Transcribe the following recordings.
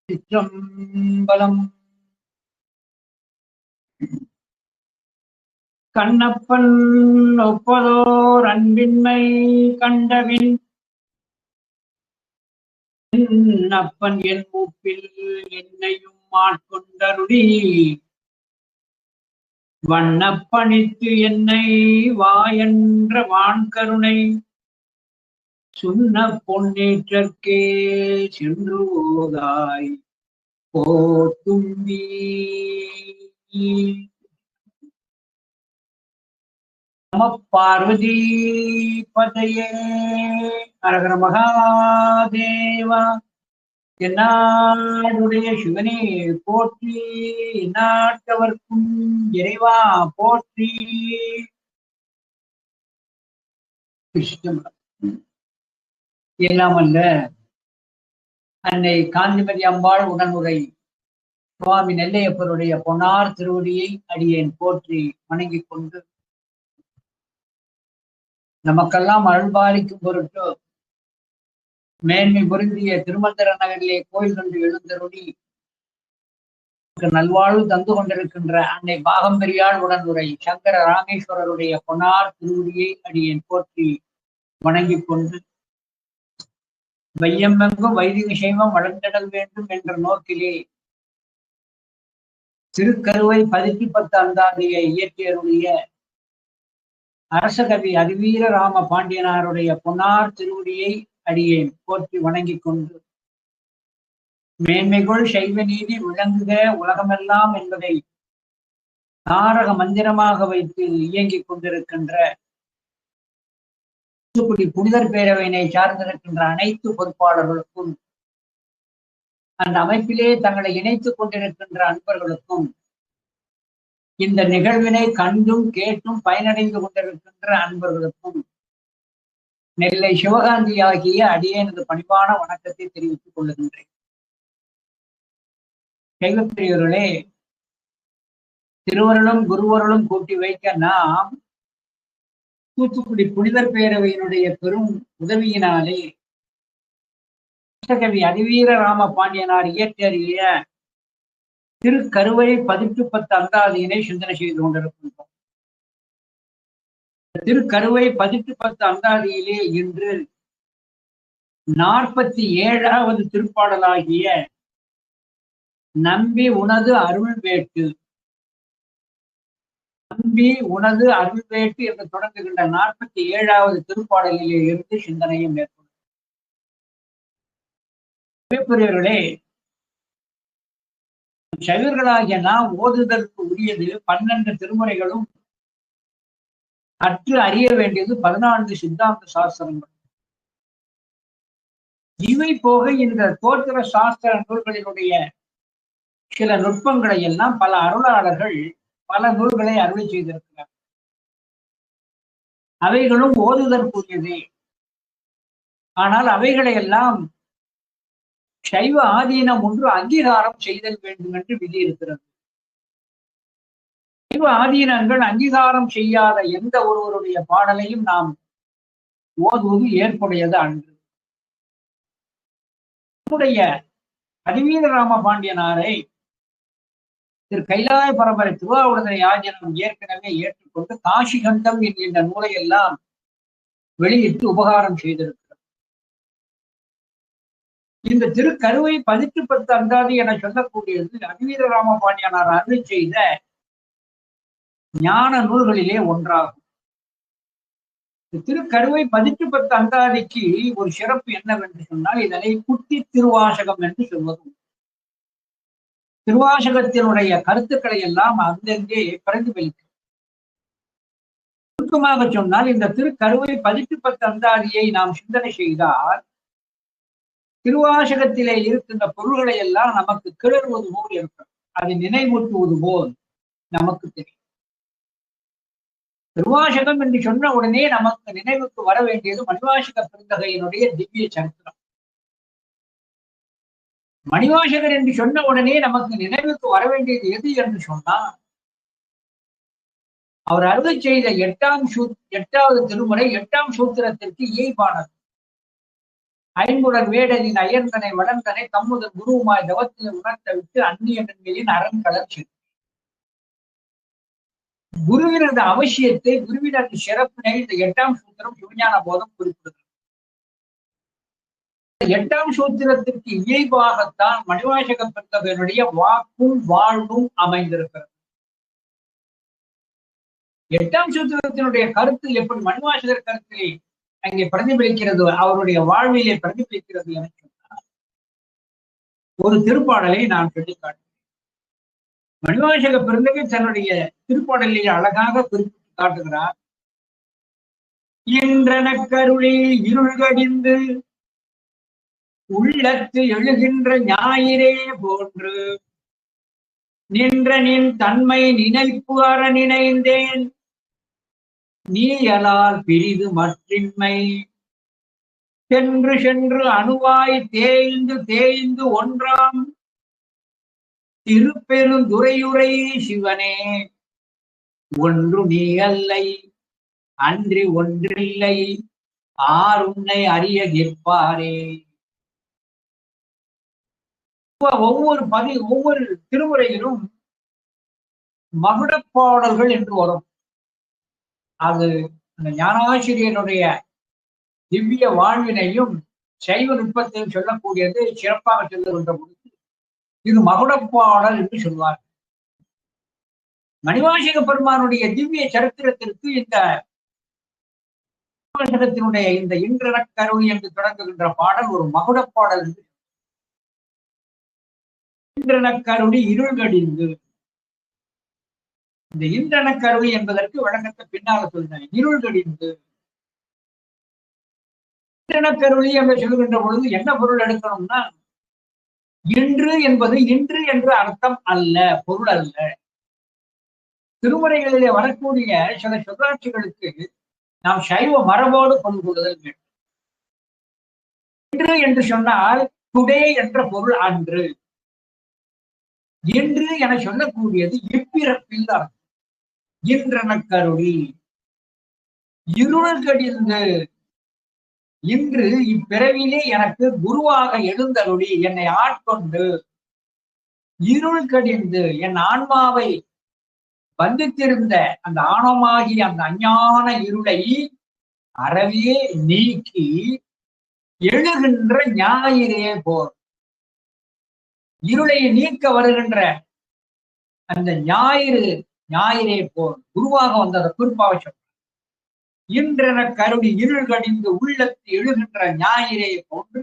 சிற்றம்பலம். கண்ணப்பன் ஒப்பதோர் அன்பின்மை கண்டபின் அப்பன் என் மூப்பில் என்னையும் ஆட்கொண்டருளி வண்ணப்பணித்து என்னை வாயென்ற வான்கருணை சுண்ண பொன்னேற்றற்கே சென்று போதாய் போத்தும்பி. நம பார்வதி பதையே அரகர மகாதேவா. என்னாடுடைய சிவனே போற்றி, எந்நாட்டவர்க்கும் இறைவா போற்றி. கிருஷ்ணம். எல்லாம் அல்ல அன்னை காந்திமதி அம்பாள் உடனுரை சுவாமி நெல்லையப்பருடைய பொன்னார் திருவடியை அடியேன் போற்றி வணங்கிக் கொண்டு, நமக்கெல்லாம் அருள்பாலிக்கும் பொருட்டு மேன்மை பொருந்திய திருமந்திர நகரிலே கோயில் கண்டு எழுந்தருளி நல்வாழ்வு தந்து கொண்டிருக்கின்ற அன்னை பாகம்பரியாள் உடனுரை சங்கர ராமேஸ்வரருடைய பொன்னார் திருவடியை அடியேன் போற்றி வணங்கிக் கொண்டு, வையமெங்கும் வைதிக சைவம் வளர்ந்திடல் வேண்டும் என்ற நோக்கிலே திருக்கருவை 10 அந்தாதியை இயற்றியருடைய அரசகவி அதிவீர ராம பாண்டியனாருடைய பொன்னார் திருவடியை அடியேன் போற்றி வணங்கிக் கொண்டு, மேன்மைகள் சைவ நீதி விளங்குக உலகமெல்லாம் என்பதை தாரக மந்திரமாக வைத்து இயங்கிக் கொண்டிருக்கின்ற புனிதர் பேரவையினை சார்ந்திருக்கின்ற அனைத்து பொறுப்பாளர்களுக்கும், அந்த அமைப்பிலே தங்களை இணைத்துக் கொண்டிருக்கின்ற அன்பர்களுக்கும், இந்த நிகழ்வினை கண்டும் கேட்டும் பயனடைந்து கொண்டிருக்கின்ற அன்பர்களுக்கும் நெல்லை சிவகாந்தி ஆகிய அடியேனது பணிவான வணக்கத்தை தெரிவித்துக் கொள்ளுகின்றேன். சைவப்பிரியர்களே, திருவருளும் குருவருளும் கூட்டி வைக்க நாம் தூத்துக்குடி புனிதர் பேரவையினுடைய பெரும் உதவியினாலே கவி அதிவீர ராம பாண்டியனார் இயற்றிய திருக்கருவை 10 அந்தாதியினை சிந்தனை செய்து கொண்டிருக்கின்றோம். திருக்கருவை 10 அந்தாதியிலே இன்று 47வது திருப்பாடலாகிய நம்பி உனது அருள் வேட்டு, நம்பி உனது அருள் வேட்டு என்று தொடங்குகின்ற 47வது திருப்பாடலிலே இருந்து சிந்தனையை மேற்கொள்ளும். பெரியவர்களே, சைவர்களாகிய நாம் ஓதுதற்கு உரியது 12 திருமுறைகளும் கற்று அறிய வேண்டியது 14 சித்தாந்த சாஸ்திரங்கள். இவை போக இந்த தோற்ற சாஸ்திர நூல்களினுடைய சில நுட்பங்களை எல்லாம் பல அருளாளர்கள் பல நூல்களை அருளை செய்திருக்கிறார். அவைகளும் ஓதுதற்குரியதே. ஆனால் அவைகளை எல்லாம் சைவ ஆதீனம் ஒன்று அங்கீகாரம் செய்தல் வேண்டும் என்று விதி இருக்கிறது. சைவ ஆதீனங்கள் அங்கீகாரம் செய்யாத எந்த ஒருவருடைய பாடலையும் நாம் ஓதுவது ஏற்புடையது அன்று. நம்முடைய அதிவீர ராம பாண்டியனாரை திரு கைலாய பரம்பரை திருவாவூர்துறை ஆதீனம் ஏற்கனவே ஏற்றுக்கொண்டு காசி கண்டம் என்கின்ற நூலை எல்லாம் வெளியிட்டு உபகாரம் செய்திருக்கிறார். இந்த திருக்கருவை 10 அந்தாதி என சொல்லக்கூடியது அதிவீர ராம பாண்டியனார் அருளை செய்த ஞான நூல்களிலே ஒன்றாகும். திருக்கருவை 10 அந்தாதிக்கு ஒரு சிறப்பு என்னவென்று சொன்னால், இதனை குட்டி திருவாசகம் என்று சொல்வது. திருவாசகத்தினுடைய கருத்துக்களை எல்லாம் அங்கங்கே பிரதிபலிக்கும். சுருக்கமாக சொன்னால், இந்த திருக்கருவை 10 அந்தாதியை நாம் சிந்தனை செய்தால் திருவாசகத்திலே இருக்கின்ற பொருள்களை எல்லாம் நமக்கு கிளறுவது போல் இருக்கும். அதை நினைவூட்டுவது போல் நமக்கு தெரியும். திருவாசகம் என்று சொன்ன உடனே நமக்கு நினைவுக்கு வர வேண்டியது மணிவாசக பெருந்தகையினுடைய திவ்ய சரித்திரம். மணிவாசகர் என்று சொன்ன உடனே நமக்கு நினைவுக்கு வர வேண்டியது எது என்று சொன்னால், அவர் அருளை செய்த 8வது திருமுறை 8ஆம் சூத்திரத்திற்கு இயைபானது. ஐம்புலர் வேடலின் அயர்ந்தனை வளர்ந்தனை தம்முதல் குருவுமாய் தவத்தில் உணர்த்த விட்டு அந்நிய நன்மையின் அரண்கலர் சென்று குருவினது அவசியத்தை குருவினது சிறப்பினை இந்த 8ஆம் சூத்திரம் சிவஞான போதம் குறிப்பிடுகிறது. 8ஆம் சூத்திரத்திற்கு இயல்பாகத்தான் மணிவாசக பெருந்தகையினுடைய வாக்கும் வாழ்வும் அமைந்திருக்கிறது. 8ஆம் சூத்திரத்தினுடைய கருத்து எப்படி மணிவாசகர் கருத்திலே அங்கே பிரதிபலிக்கிறது, அவருடைய வாழ்விலே பிரதிபலிக்கிறது என சொன்னார். ஒரு திருப்பாடலை நான் சொல்லிக்காட்டேன். மணிவாசக பெருந்தகை தன்னுடைய திருப்பாடலை அழகாக குறிப்பிட்டு காட்டுகிறார். இன்றன கருளில் இருள்கடிந்து உள்ளத்து எழுகின்ற ஞாயிறே போன்று நின்ற நின் தன்மை நினைப்பு அற நினைந்தேன் நீயலால் பிரிது மற்றின்மை சென்று சென்று அணுவாய் தேய்ந்து தேய்ந்து ஒன்றாம் திருப்பெருந்துறையுரை சிவனே ஒன்று நீ அல்லை அன்றி ஒன்றில்லை ஆறுன்னை அறிய நிற்பாரே. ஒவ்வொரு திருமுறையிலும் மகுடப்பாடல்கள் என்று வரும். அது அந்த ஞானாசிரியனுடைய திவ்ய வாழ்வினையும் சைவ நுட்பத்தையும் சொல்லக்கூடியது சிறப்பாக சொல்லுகின்ற பொழுது இது மகுடப்பாடல் என்று சொல்வார். மணிவாசக பெருமானுடைய திவ்ய சரித்திரத்திற்கு இந்த மணிவாசகத்தினுடைய இந்த இன்றன கருவி என்று தொடங்குகின்ற பாடல் ஒரு மகுடப்பாடல் என்று. இன்றன கருவி இருள்கடிந்து, இந்த இன்றன கருவி என்பதற்கு வழக்கத்தை பின்னால சொல்றேன். இருள்கடிந்து இன்றன கருவி என்று சொல்லுகின்ற பொழுது என்ன பொருள் எடுக்கணும்னா, இன்று என்பது இன்று என்று அர்த்தம் அல்ல, பொருள் அல்ல. திருமுறைகளிலே வரக்கூடிய சில சொல்லாட்சிகளுக்கு நாம் சைவ மரபோடு கொண்டு கொள்ளுதல் வேண்டும். இன்று என்று சொன்னால் டுடே என்ற பொருள் அன்று. இன்று என சொல்லக்கூடியது இப்பிறப்பில் அர்த்தம். இன்றன கருளி இருள் கடிந்து, இன்று இப்பிறவிலே எனக்கு குருவாக எழுந்தருளி என்னை ஆட்கொண்டு இருள் கடிந்து என் ஆன்மாவை பந்தித்திருந்த அந்த ஆணவமாகிய அந்த அஞ்ஞான இருளை அறவே நீக்கி எழுகின்ற ஞாயிறே போர். இருளை நீக்க வருகின்ற அந்த ஞாயிறே போர் குருவாக வந்த அந்த குறிப்பாக சொல்ற. இன்றென கருடி இருள் கடிந்து உள்ளத்து எழுகின்ற ஞாயிறே போன்று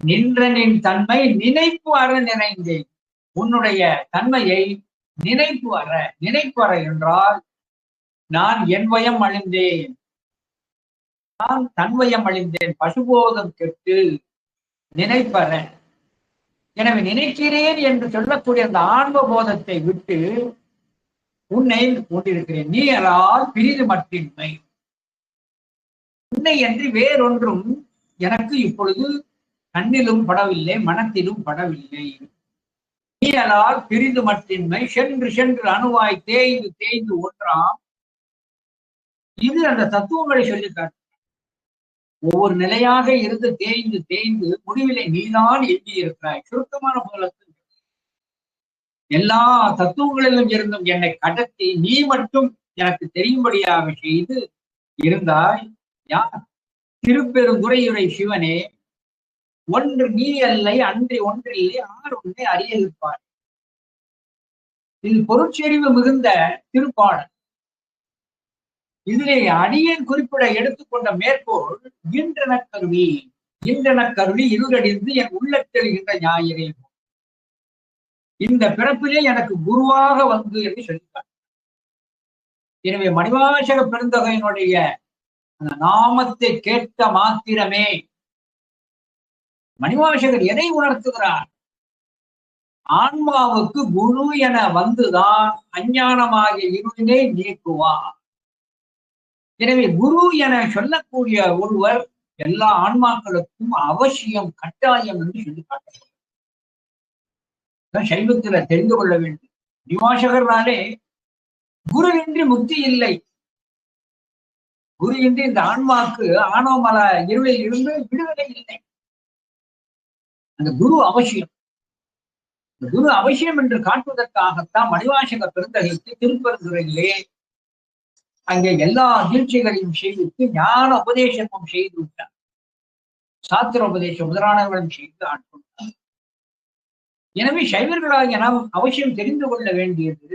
நின்றனின் தன்மை நினைப்பு அற நினைந்தேன். உன்னுடைய தன்மையை நினைப்பு அற என்றால் நான் என்வயம் அழிந்தேன், நான் தன்வயம் அழிந்தேன், பசுபோதம் கெட்டு நினைப்பற. எனவே நினைக்கிறேன் என்று சொல்லக்கூடிய அந்த ஆன்ம போதத்தை விட்டு உன்னை கொண்டிருக்கிறேன். நீ அலால் பிரிது மற்றின்மை, உன்னை என்று வேறொன்றும் எனக்கு இப்பொழுது கண்ணிலும் படவில்லை, மனத்திலும் படவில்லை. நீ அலால் பிரிது மற்றின்மை சென்று சென்று அணுவாய் தேய்ந்து தேய்ந்து ஒன்றாம். இது அந்த தத்துவங்களை சொல்லிக்காட்டு. ஒவ்வொரு நிலையாக இருந்து தேய்ந்து தேய்ந்து முடிவிலை நீதான் எழுதியிருக்கிறாய். சுருக்கமான போலத்தில் எல்லா தத்துவங்களிலும் இருந்தும் என்னை கடத்தி நீ மட்டும் எனக்கு தெரியும்படியாக செய்து இருந்தாய். யார்? திருப்பெருந்துறையுரை சிவனே ஒன்று நீ அல்லை அன்றி ஒன்றில்லை ஆறு ஒன்றை அறிய இருப்பார். இது பொருட்செறிவு மிகுந்த திருப்பாடல். இதிலே அடியேன் குறிப்பிட எடுத்துக்கொண்ட மேற்கோள் இன்றன கருவி இருளடிந்து என் உள்ளத்தெழுகின்ற ஞாயிறே, இந்த பிறப்பிலே எனக்கு குருவாக வந்து என்று சொல்லிட்டார். எனவே மணிவாசக பெருந்தகையினுடைய அந்த நாமத்தை கேட்ட மாத்திரமே மணிவாசகர் எதை உணர்த்துகிறார்? ஆன்மாவுக்கு குரு என வந்துதான் அஞ்ஞானமாகிய இருளினை நீக்குவார். எனவே குரு என சொல்லக்கூடிய ஒருவர் எல்லா ஆன்மாக்களுக்கும் அவசியம், கட்டாயம் என்று சொல்லி காட்டுகிறார். சைவத்துல தெரிந்து கொள்ள வேண்டும். மணிவாசகர்னாலே குருவின்றி முக்தி இல்லை. குரு இன்றி இந்த ஆன்மாக்கு ஆணவமல இருளில் இருந்து விடுதலை இல்லை. அந்த குரு அவசியம். இந்த குரு அவசியம் என்று காட்டுவதற்காகத்தான் மணிவாசக பெருந்தகைக்கு திருப்பெருந்துறையிலே அங்கே எல்லா தீட்சைகளையும் செய்வித்து ஞான உபதேசமும் செய்து விட்டார். சாத்திர உபதேசம் முதலானவர்களும் செய்து ஆட்கொண்டார். எனவே சைவர்களாகிய நாம் அவசியம் தெரிந்து கொள்ள வேண்டியது,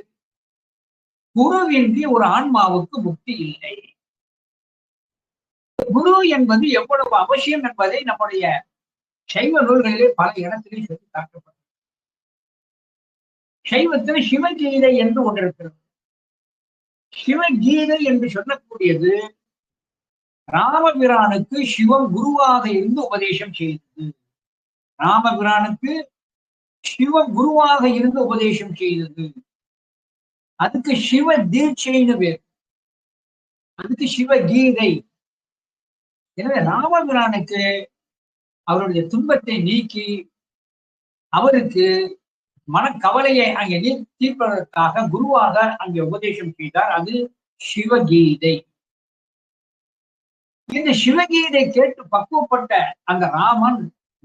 குருவின்றி ஒரு ஆன்மாவுக்கு முக்தி இல்லை. குரு என்பது எவ்வளவு அவசியம் என்பதை நம்முடைய சைவ நூல்களிலே பல இடத்திலே சொல்லி காட்டப்படும். சைவத்தில் சிவகீதை என்று ஒன்று இருக்கிறது. சிவகீதை என்று சொல்லக்கூடியது ராமபிரானுக்கு சிவம் குருவாக இருந்து உபதேசம் செய்தது. ராமபிரானுக்கு சிவம் குருவாக இருந்து உபதேசம் செய்தது. அதுக்கு சிவ தீட்சைன்னு பேர், அதுக்கு சிவகீதை. எனவே ராமபிரானுக்கு அவருடைய துன்பத்தை நீக்கி அவருக்கு மனக்கவலையை அங்கே தீர்ப்பதற்காக குருவாக அங்கே உபதேசம் செய்தார். அது சிவகீதை. இந்த சிவகீதை கேட்டு பக்குவப்பட்ட அந்த ராமன்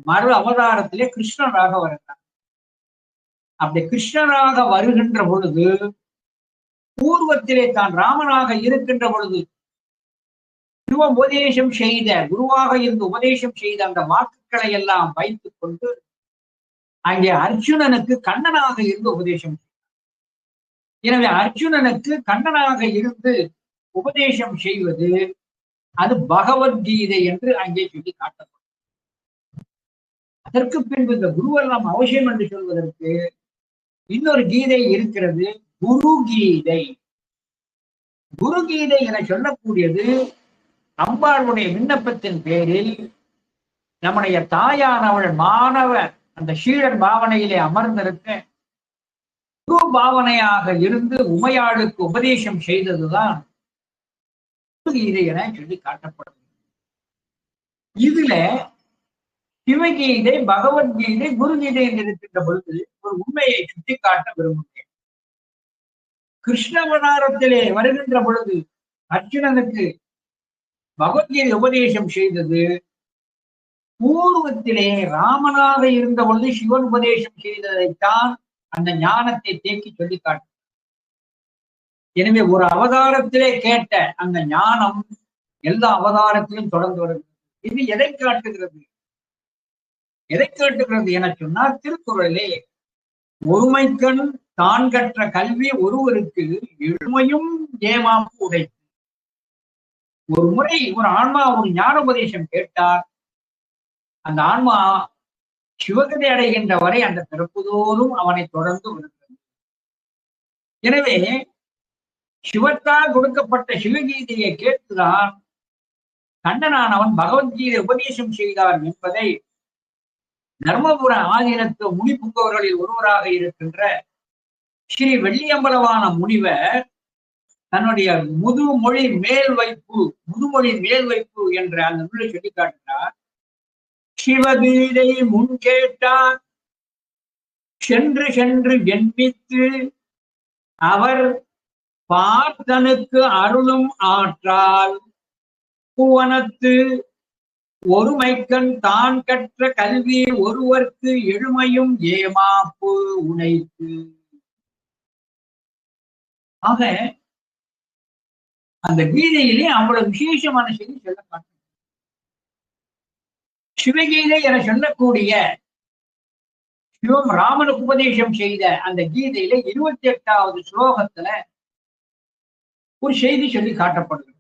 மறு அவதாரத்திலே கிருஷ்ணராக வருகிறார். அப்படி கிருஷ்ணராக வருகின்ற பொழுது, பூர்வத்திலே தான் ராமனாக இருக்கின்ற பொழுது சிவ உபதேசம் செய்த, குருவாக இருந்து உபதேசம் செய்த அந்த வாக்குகளை எல்லாம் வைத்துக் கொண்டு அங்கே அர்ஜுனனுக்கு கண்ணனாக இருந்து உபதேசம் செய்தார். எனவே அர்ஜுனனுக்கு கண்ணனாக இருந்து உபதேசம் செய்வது அது பகவத்கீதை என்று அங்கே சொல்லி காட்டப்படும். அதற்கு பின்பு இந்த குருவெல்லாம் அவசியம் என்று சொல்வதற்கு இன்னொரு கீதை இருக்கிறது, குரு கீதை. குரு கீதை என சொல்லக்கூடியது அம்பாளுடைய விண்ணப்பத்தின் பேரில் நம்முடைய தாயானவள் மாணவ அந்த சீடர் பாவனையிலே அமர்ந்திருக்க குரு பாவனையாக இருந்து உமையாளுக்கு உபதேசம் செய்ததுதான் கீதை என சொல்லி காட்டப்படும். இதுல சிவகீதை, பகவத்கீதை, குருகீதை என்று இருக்கின்ற பொழுது ஒரு உண்மையை சுட்டிக்காட்ட விரும்புகிறேன். கிருஷ்ணவதாரத்திலே வருகின்ற பொழுது அர்ஜுனனுக்கு பகவத்கீதை உபதேசம் செய்தது பூர்வத்திலே ராமனாக இருந்த பொழுது சிவன் உபதேசம் செய்ததைத்தான் அந்த ஞானத்தை தேக்கி சொல்லி காட்டு. எனவே ஒரு அவதாரத்திலே கேட்ட அந்த ஞானம் எல்லா அவதாரத்திலும் தொடர்ந்து வருகிறது. இது எதை காட்டுகிறது? எதை காட்டுகிறது என சொன்னால், திருக்குறளே ஒருமைக்கண் தான் கற்ற கல்வி ஒருவருக்கு எழுமையும் ஏமாப்பு உடைத்து. ஒரு முறை ஒரு ஆன்மா ஒரு ஞான உபதேசம் கேட்டார், அந்த ஆன்மா சிவகதை அடைகின்ற வரை அந்த பிறப்புதோறும் அவனை தொடர்ந்து வருகிறது. எனவே சிவத்தால் கொடுக்கப்பட்ட சிவகீதையை கேட்டுதான் கண்ணனானவன் பகவத்கீதை உபதேசம் செய்தார் என்பதை தர்மபுர ஆதீனத்து முனி புங்கவர்களில் ஒருவராக இருக்கின்ற ஸ்ரீ வெள்ளியம்பலவான முனிவர் தன்னுடைய முதுமொழி மேல் வைப்பு என்ற அந்த நூலை சொல்லி காட்டினார். சிவகீதை முன் கேட்டார், சென்று சென்று ஜென்மித்து அவர் பார்த்தனுக்கு அருளும் ஆற்றால் புவனத்து ஒருமைக்கண் தான் கற்ற கல்வி ஒருவர்க்கு எழுமையும் ஏமாப்பு உடைத்து. ஆக அந்த கீதையிலே அவ்வளவு விசேஷமான செய்தி சொல்ல காட்டு. சிவகீதை என சொல்லக்கூடிய சிவம் ராமனுக்கு உபதேசம் செய்த அந்த கீதையில 28வது ஸ்லோகத்துல ஒரு செய்தி சொல்லி காட்டப்படுகிறது.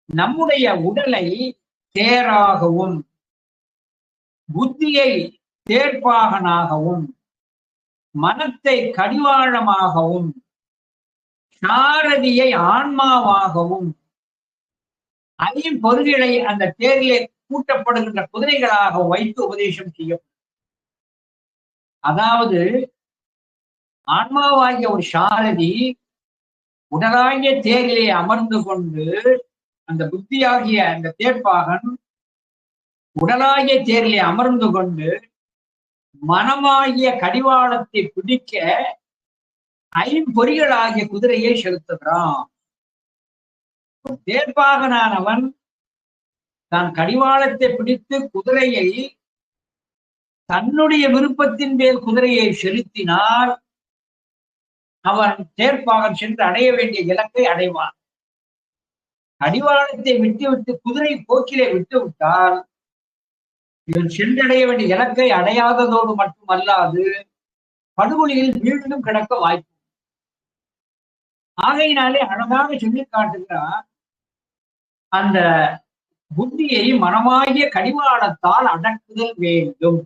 நம்முடைய உடலை தேராகவும் புத்தியை தேர்ப்பாகனாகவும் மனத்தை கடிவாளமாகவும் சாரதியை ஆன்மாவாகவும் ஐம்பொருள்களை அந்த தேரிலே கூட்டப்படுகின்ற குதிரைகளாக வைத்து உபதேசம் செய்யும். அதாவது ஆன்மாவாகிய ஒரு சாரதி உடலாகிய தேரிலே அமர்ந்து கொண்டு, அந்த புத்தியாகிய அந்த தேர்ப்பாகன் உடலாகிய தேரிலே அமர்ந்து கொண்டு மனமாகிய கடிவாளத்தை பிடிக்க ஐம்பொறிகளாகிய குதிரையை செலுத்துகிறான். தேர்ப்பாகனானவன் தான் கடிவாளத்தை பிடித்து குதிரையை தன்னுடைய விருப்பத்தின் மேல் குதிரையை செலுத்தினால் அவன் தேர்ப்பாகன் சென்று அடைய வேண்டிய இலக்கை அடைவான். கடிவாளத்தை விட்டுவிட்டு குதிரை போக்கிலே விட்டுவிட்டால் இவன் சென்றடைய வேண்டிய இலக்கை அடையாததோடு மட்டுமல்லாது படுகொலியில் மீண்டும் கிடக்க வாய்ப்பு. ஆகையினாலே அழகாக சொல்லி காட்டுகிறார், அந்த புத்தியை மனமாகிய கடிவாளத்தால் அடக்குதல் வேண்டும்.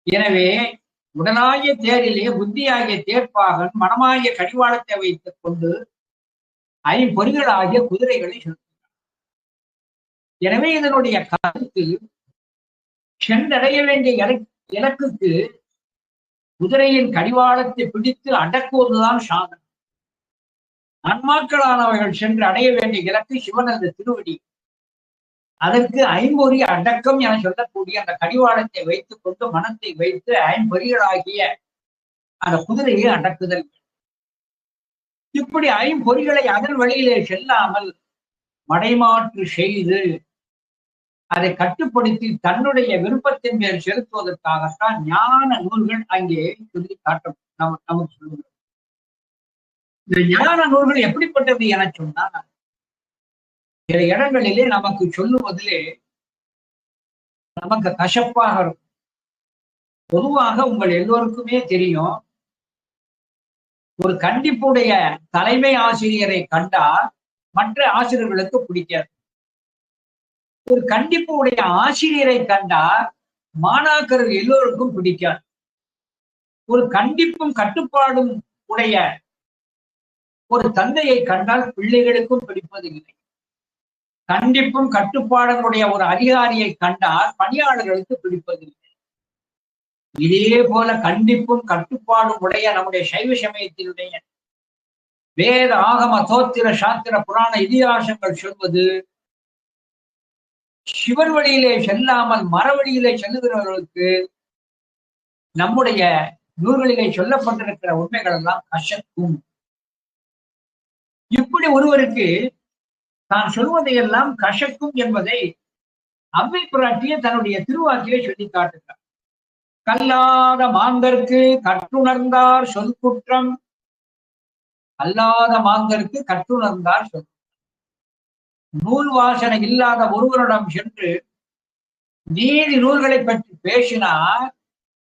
எனவே உடலாகிய தேரிலே புத்தியாகிய தேர்ப்பாகன் மனமாகிய கடிவாளத்தை வைத்துக் கொண்டு ஐம்பொறிகளாகிய குதிரைகளை செலுத்துகிறார். எனவே இதனுடைய கருத்து சென்றடைய வேண்டிய இலக்குக்கு குதிரையின் கடிவாளத்தை பிடித்து அடக்குவதுதான் சாதனை. ஆன்மாக்களானவர்கள் சென்று அடைய வேண்டிய இலக்கு சிவனது திருவடி. அதற்கு ஐம்பொறி அடக்கம் என சொல்லக்கூடிய அந்த கடிவாளத்தை வைத்துக் கொண்டு மனத்தை வைத்து ஐம்பொறிகளாகிய அந்த குதிரையை அடக்குதல். இப்படி ஐம்பொறிகளை அதன் வழியிலே செல்லாமல் மடைமாற்று செய்து அதை கட்டுப்படுத்தி தன்னுடைய விருப்பத்தின் மேல் செலுத்துவதற்காகத்தான் ஞான நூல்கள் அங்கே சொல்லி காட்ட நமக்கு சொல்லுங்கள். இந்த ஞான நூல்கள் எப்படிப்பட்டது என சொன்னால், சில இடங்களிலே நமக்கு சொல்லுவதிலே நமக்கு கசப்பாக இருக்கும். பொதுவாக உங்கள் எல்லோருக்குமே தெரியும், ஒரு கண்டிப்புடைய தலைமை ஆசிரியரை கண்டால் மற்ற ஆசிரியர்களுக்கு பிடிக்காது. ஒரு கண்டிப்பு உடைய ஆசிரியரை கண்டால் மாணாக்கர்கள் எல்லோருக்கும் பிடிக்காது. ஒரு கண்டிப்பும் கட்டுப்பாடும் உடைய ஒரு தந்தையை கண்டால் பிள்ளைகளுக்கும் பிடிப்பதில்லை. கண்டிப்பும் கட்டுப்பாடுடைய ஒரு அதிகாரியை கண்டால் பணியாளர்களுக்கு பிடிப்பதில்லை. இதே போல கண்டிப்பும் கட்டுப்பாடும் உடைய நம்முடைய சைவ சமயத்தினுடைய வேத ஆகம தோத்திர சாத்திர புராண இதிகாசங்கள் சொல்வது, சிவன் வழியிலே செல்லாமல் மரவழியிலே செல்லுகிறவர்களுக்கு நம்முடைய நூல்களிலே சொல்லப்பட்டிருக்கிற உண்மைகள் எல்லாம் கசக்கும். இப்படி ஒருவருக்கு தான் சொல்வதையெல்லாம் கசக்கும் என்பதை அவ்வை பிராட்டிய தன்னுடைய திருவாக்கிலே சொல்லி காட்டுகிறார். கல்லாத மாந்தர்க்கு கற்றுணர்ந்தார் சொல் குற்றம், அல்லாத மாந்தர்க்கு கற்றுணர்ந்தார் சொல். நூல் வாசனை இல்லாத ஒருவரிடம் சென்று நீதி நூல்களை பற்றி பேசினார்,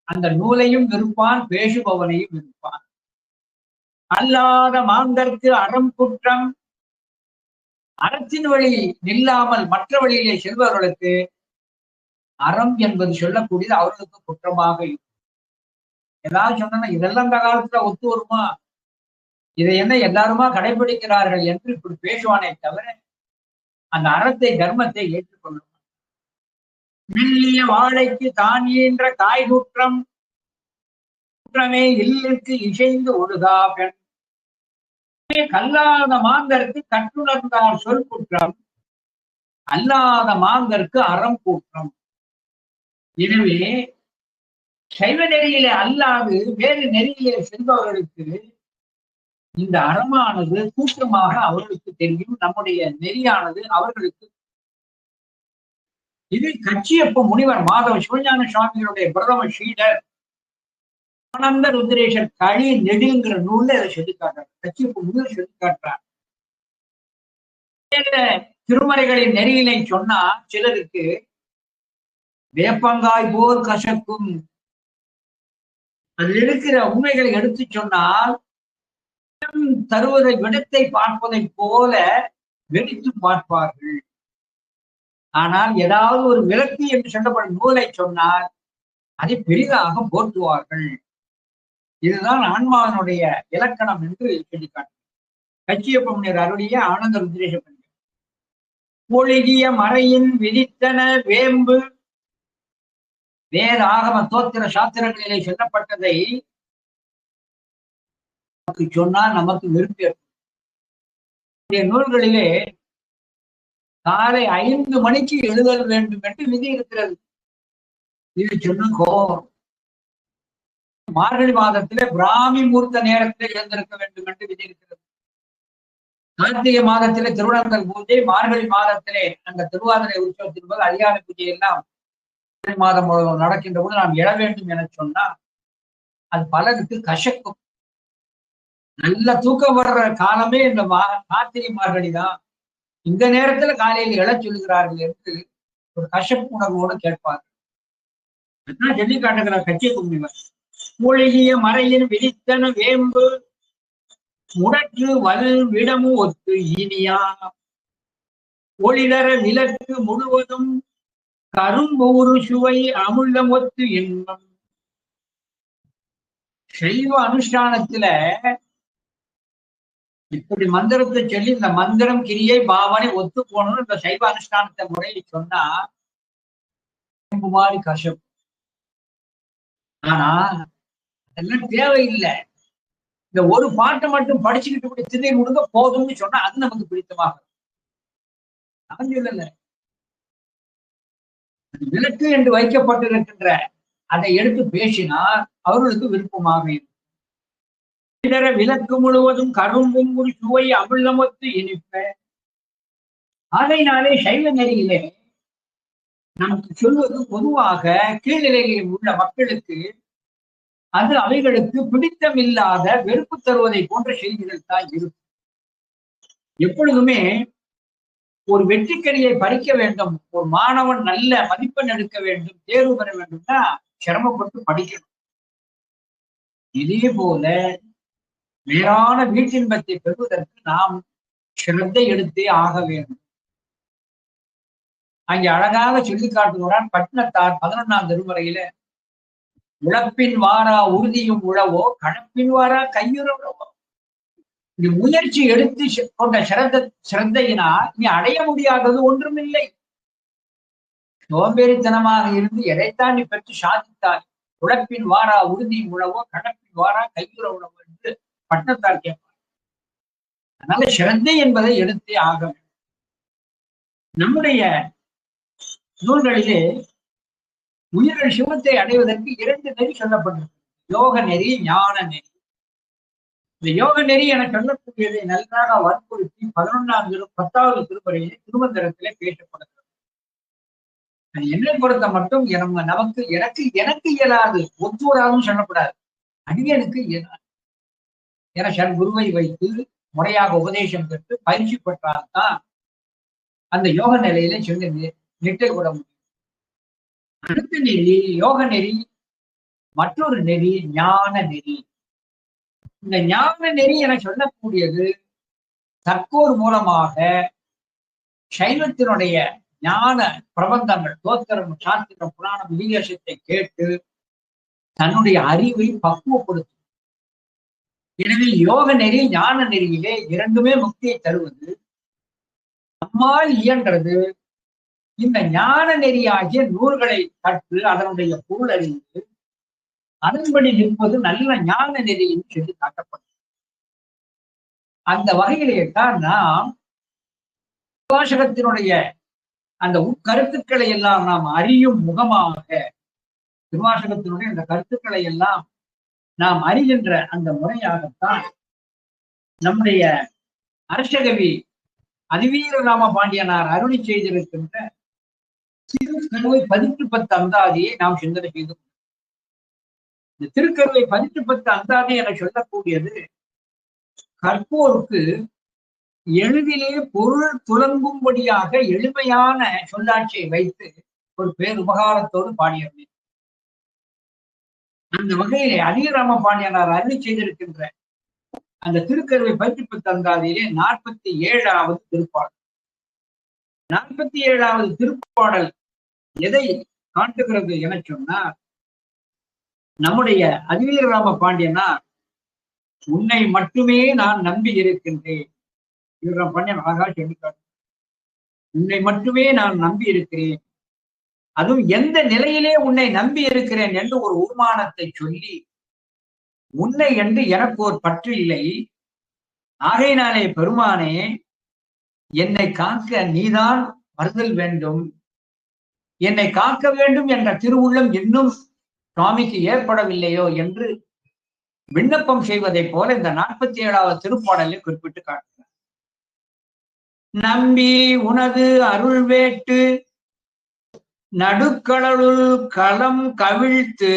அந்த நூலையும் விருப்பான், பேசுபவனையும் விருப்பான். அல்லாத மாந்தர்க்கு அறம் குற்றம், அறத்தின் வழி நில்லாமல் மற்ற வழியிலே செல்பவர்களுக்கு அறம் என்பது சொல்லக்கூடியது அவர்களுக்கு குற்றமாக இருக்கும். ஏதாவது சொன்னா இதெல்லாம் இந்த காலத்துல ஒத்து வருமா, இதை என்ன எல்லாருமா கடைபிடிக்கிறார்கள் என்று இப்படி பேசுவானே தவிர அந்த அறத்தை தர்மத்தை ஏற்றுக்கொள்ளும். மெல்லிய வாழைக்கு தான் ஈன்ற காய் குற்றம், குற்றமே இல்லுக்கு இசைந்து ஒழுகா பெண். கல்லாத மாந்தருக்கு கற்றுணர்ந்தார் சொல் குற்றம், அல்லாத மாந்தருக்கு அறம் குற்றம். எனவே சைவ நெறியிலே அல்லாது வேறு நெறியிலே செல்பவர்களுக்கு இந்த அறமானது கூட்டமாக அவர்களுக்கு தெரியும், நம்முடைய நெறியானது அவர்களுக்கு. இது கச்சியப்ப முனிவர் மாதவ சிவஞான சுவாமிகளுடைய பிரதம ஸ்ரீடர் ஆனந்த ருத்ரேஷர் களி நெடுங்கிற நூல்ல அதை சொல்லி காட்டுறார். கச்சியப்ப முனிவர் சொல்லி காட்டுறார். திருமறைகளின் நெறியினை சொன்னா சிலருக்கு வேப்பங்காய் போல் கசக்கும். அதில் இருக்கிற உண்மைகளை எடுத்து சொன்னால் தருவதை விடத்தை பார்ப்பதை போல வெடித்து பார்ப்பார்கள். ஆனால் ஏதாவது ஒரு விளக்கு என்று சொல்லப்படும் நூலை சொன்னால் அதை பெரிதாக போற்றுவார்கள். இதுதான் ஆன்மாவினுடைய இலக்கணம் என்று சொல்லிக்காட்டு. கச்சியப்ப முனிவர் அருளிய ஆனந்த ருத்ரேஷ பஞ்சம். ஒழுகிய மறையின் விதித்தன வேம்பு, வேத ஆகம தோத்திர சாத்திரங்களிலே சொல்லப்பட்டதை சொன்னால் நமக்கு விருப்பம். நூல்களிலே காலை 5 மணிக்கு எழுதல் வேண்டும் என்று விதி இருக்கிறது. இது சொன்னுக்கோ, மார்கழி மாதத்திலே பிராமி மூர்த்த நேரத்தில் எழுந்திருக்க வேண்டும் என்று விதி இருக்கிறது. கார்த்திகை மாதத்திலே திருவிழாக்கள் பூஜை, மார்கழி மாதத்திலே அந்த திருவாதிரை உற்சவத்தின் போது அதிகாலை பூஜை எல்லாம் மாதம் நடக்கின்ற போது நாம் எழ வேண்டும் என சொன்னா அது பலருக்கு கசக்கும். நல்ல தூக்கம் வர்ற காலமே இந்த கார்த்திகை மார்கழி தான். இந்த நேரத்துல காலையில் எழச் சொல்கிறார்கள் என்று ஒரு கசப்பு உணர்வோடு கேட்பார்கள். சொல்லி காட்டுகிறார் கட்சி கும்பிவர். மூழ்கிய மறையின் விழித்தன வேம்பு முடற்று வல் விடமு ஒத்து இனியா ஒளிதர விளக்கு முழுவதும் கரும்பூறு சுவை அமுள்ளம் ஒத்து இன்பம். சைவ அனுஷ்டானத்துல இப்படி மந்திரத்தை சொல்லி இந்த மந்திரம் கிரியை பாவனை ஒத்து போகணும்னு இந்த சைவ அனுஷ்டானத்தை முறையை சொன்னா மாதிரி கஷ்டம். ஆனா அதெல்லாம் தேவையில்லை. இந்த ஒரு பாட்டை மட்டும் படிச்சுக்கிட்டு கூட திரை முடுங்க போதும்னு சொன்னா அது நமக்கு பிடித்தமாக. நான் சொல்லல, விளக்கு என்று வைக்கப்பட்டிருக்கின்ற அதை எடுத்து பேசினால் அவர்களுக்கு விருப்பமாக இருக்கும். விளக்கு முழுவதும் கரும்பும் ஒரு சுவை அமிழ்தமொத்து இனிப்ப. அதைனாலே சைவ நெறியிலே நமக்கு சொல்வது பொதுவாக கீழ்நிலைகளில் உள்ள மக்களுக்கு அது அவைகளுக்கு பிடித்தமில்லாத வெறுப்பு தருவதை போன்ற செய்திகள் தான் இருக்கும். எப்பொழுதுமே ஒரு வெற்றிக்கனியை பறிக்க வேண்டும், ஒரு மாணவன் நல்ல மதிப்பெண் எடுக்க வேண்டும், தேர்வு பெற வேண்டும்னா சிரமப்பட்டு படிக்கணும். இதே போல வேறான வீட்டின்பத்தை பெறுவதற்கு நாம் சிரத்தை எடுத்தே ஆக வேண்டும். அங்கே அழகாக சொல்லி காட்டுகிறான் பட்டினத்தார் 11ஆம் திருமுறையில, உழப்பின் வாரா உறுதியும் உழவோ கணப்பின் வாரா கையுற உழவோ. நீ முயற்சி எடுத்து கொண்ட சிரத்தையினால் நீ அடைய முடியாதது ஒன்றுமில்லை. சோம்பேறித்தனமாக இருந்து எதைத்தான் நீ பெற்று சாதித்தாய். உழப்பின் வாரா உறுதியும் உழவோ கணப்பின் வாரா கையுற உழவோ என்று பட்டினத்தார் கேட்பார். அதனால சிரத்தை என்பதை எடுத்தே ஆக வேண்டும். நம்முடைய நூல்களிலே உயிர்கள் சிவத்தை அடைவதற்கு 2 நெறி சொல்லப்பட்டிருக்கு. யோக நெறி, ஞான நெறி. இந்த யோக நெறி என சொல்லக்கூடியதை நன்றாக வற்புறுத்தி 10வது திருமுறையிலே திருமந்திரத்திலே பேசப்படுகிறது. என்னை பொறுத்த மட்டும் எனக்கு இயலாது, ஒத்துவராதும் சொல்லக்கூடாது. அடியனுக்கு இயலாது என குருவை வைத்து முறையாக உபதேசம் பெற்று பயிற்சி பெற்றால்தான் அந்த யோக நிலையில சொல்லி நிட்டை கூட முடியும். அடுத்த நெறி யோக நெறி, மற்றொரு நெறி ஞான நெறி. இந்த ஞான நெறி என சொல்லக்கூடியது தற்கோர் மூலமாக சைவத்தினுடைய ஞான பிரபந்தங்கள், தோத்திரம், சாத்திரம், புராணம், இதிகாசத்தை கேட்டு தன்னுடைய அறிவை பக்குவப்படுத்தும். எனவே யோக நெறி ஞான நெறியிலே 2மே முக்தியை தருவது. நம்மால் இயன்றது இந்த ஞான நெறியாகிய நூல்களை கற்று அதனுடைய பொருள் அறிந்து அதன்படி நிற்பது நல்ல ஞான நெறி என்று சொல்லி காட்டப்படும். அந்த வகையிலே தான் நாம் திருவாசகத்தினுடைய அந்த உட்கருத்துக்களை எல்லாம் நாம் அறியும் முகமாக திருவாசகத்தினுடைய அந்த கருத்துக்களை எல்லாம் நாம் அறிகின்ற அந்த முறையாகத்தான் நம்முடைய அரசகவி அதிவீர ராம பாண்டியனார் அருளி செய்திருக்கின்ற திருக்கருவை 10 அந்தாதியை நாம் சிந்தனை செய்தோம். இந்த திருக்கருவை 10 அந்தாதி என சொல்லக்கூடியது கற்போருக்கு எளிதிலே பொருள் துலங்கும்படியாக எளிமையான சொல்லாட்சியை வைத்து ஒரு பேருபகாரத்தோடு பாடியது. அந்த வகையிலே அதிகராம பாண்டியனார் அருளி செய்திருக்கின்ற அந்த திருக்கருவை 10 அந்தாதியிலே 47வது திருப்பாடல். 47வது திருப்பாடல் எதை காட்டுகிறது என சொன்னார், நம்முடைய அதிவீரராம பாண்டியனார் உன்னை மட்டுமே நான் நம்பி இருக்கின்றேன். இவராம் பாண்டியன் அழகா சொல்லிக்காட்டு, உன்னை மட்டுமே நான் நம்பி இருக்கிறேன், அதுவும் எந்த நிலையிலே உன்னை நம்பி இருக்கிறேன் என்று ஒரு உருமானத்தை சொல்லி, உன்னை என்று எனக்கு ஒரு பற்று இல்லை, ஆகையினாலே பெருமானே என்னை காக்க நீதான் வருதல் வேண்டும், என்னை காக்க வேண்டும் என்ற திருவுள்ளம் இன்னும் சுவாமிக்கு ஏற்படவில்லையோ என்று விண்ணப்பம் செய்வதை போல இந்த 47வது திருப்பாடலை குறிப்பிட்டு காட்டுகிறார். நம்பி உனது அருள் வேட்டு நடுக்கடலுள் களம் கவிழ்த்து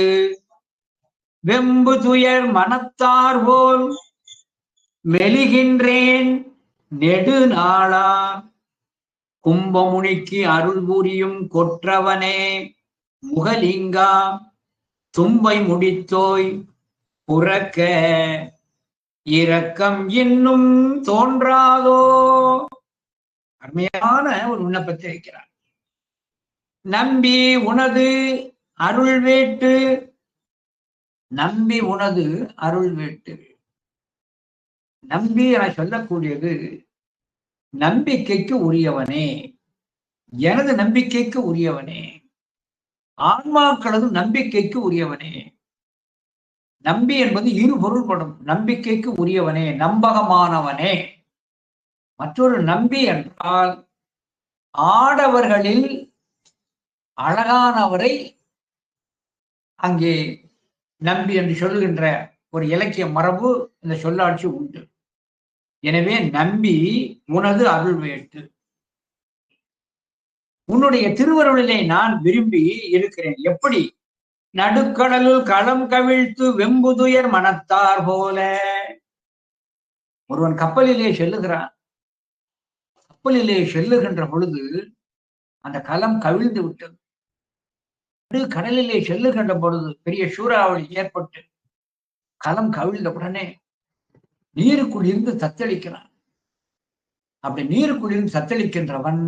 வெம்பு துயர் மனத்தார் போல் மெலிகின்றேன் நெடுநாளா. கும்பமுனிக்கு அருள் புரியும் கொற்றவனே முகலிங்கா தும்பை முடித்தோய் புறக்க இரக்கம் இன்னும் தோன்றாதோ. அருமையான ஒரு விண்ணப்பத்தை வைக்கிறார். நம்பி உனது அருள் வேட்டு, நம்பி உனது அருள் வேட்டு. நம்பி என சொல்லக்கூடியது நம்பிக்கைக்கு உரியவனே, எனது நம்பிக்கைக்கு உரியவனே, ஆன்மாக்களது நம்பிக்கைக்கு உரியவனே. நம்பி என்பது இரு பொருள்படும். நம்பிக்கைக்கு உரியவனே, நம்பகமானவனே. மற்றொரு நம்பி என்றால் ஆடவர்களில் அழகானவரை அங்கே நம்பி என்று சொல்லுகின்ற ஒரு இலக்கிய மரபு இந்த சொல்லாட்சி உண்டு. எனவே நம்பி உனது அருள் வேட்டு, உன்னுடைய திருவருளிலே நான் விரும்பி இருக்கிறேன். எப்படி? நடுக்கடலுள் களம் கவிழ்த்து வெம்புதுயர் மனத்தார் போல. ஒருவன் கப்பலிலே செல்லுகிறான். கப்பலிலே செல்லுகின்ற பொழுது அந்த களம் கவிழ்ந்து விட்டது. கடலிலே செல்லுகின்ற பொழுது பெரிய சூறாவளி ஏற்பட்டு களம் கவிழ்ந்த உடனே நீருக்குள் இருந்து தத்தளிக்கிறான். அப்படி நீருக்குள் இருந்து தத்தளிக்கின்றவன்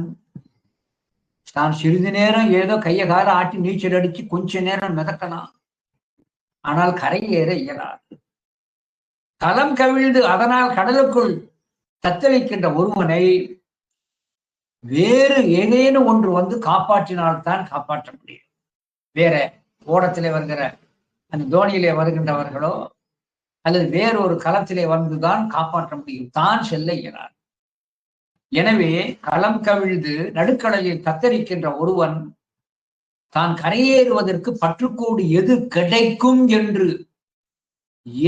தான் சிறிது நேரம் ஏதோ கைய கால ஆட்டி நீச்சல் அடிச்சு கொஞ்ச நேரம் மிதக்கலாம், ஆனால் கரையேற இயலாது. களம் கவிழ்ந்து அதனால் கடலுக்குள் தத்தளிக்கின்ற ஒருவனை வேறு ஏதேனும் ஒன்று வந்து காப்பாற்றினால்தான் காப்பாற்ற முடியும். வேற ஓடத்திலே வருகிற அந்த தோணியிலே வருகின்றவர்களோ அல்லது வேறொரு களத்திலே வந்துதான் காப்பாற்ற முடியும், தான் செல்ல இயலாது. எனவே களம் கவிழ்ந்து நடுக்கடலில் தத்தரிக்கின்ற ஒருவன் தான் கரையேறுவதற்கு பற்றுக்கோடு எது கிடைக்கும் என்று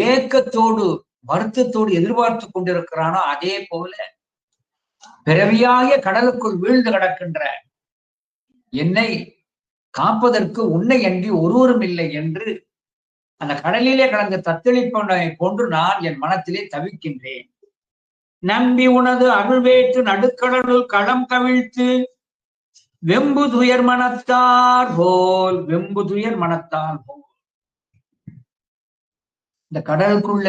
ஏக்கத்தோடு வருத்தத்தோடு எதிர்பார்த்து கொண்டிருக்கிறானோ, அதே போல பிறவியாகிய கடலுக்குள் வீழ்ந்து கிடக்கின்ற என்னை காப்பதற்கு உன்னை அன்றி ஒருவரும் இல்லை என்று அந்த கடலிலே கடந்த தத்தளிப்பவனை போன்று நான் என் மனத்திலே தவிக்கின்றேன். நம்பி உனது அருள்வேற்று நடுக்கடலுள் களம் கவிழ்த்து வெம்பு துயர் மனத்தார் போல், வெம்பு துயர் மனத்தார் போல். இந்த கடலுக்குள்ள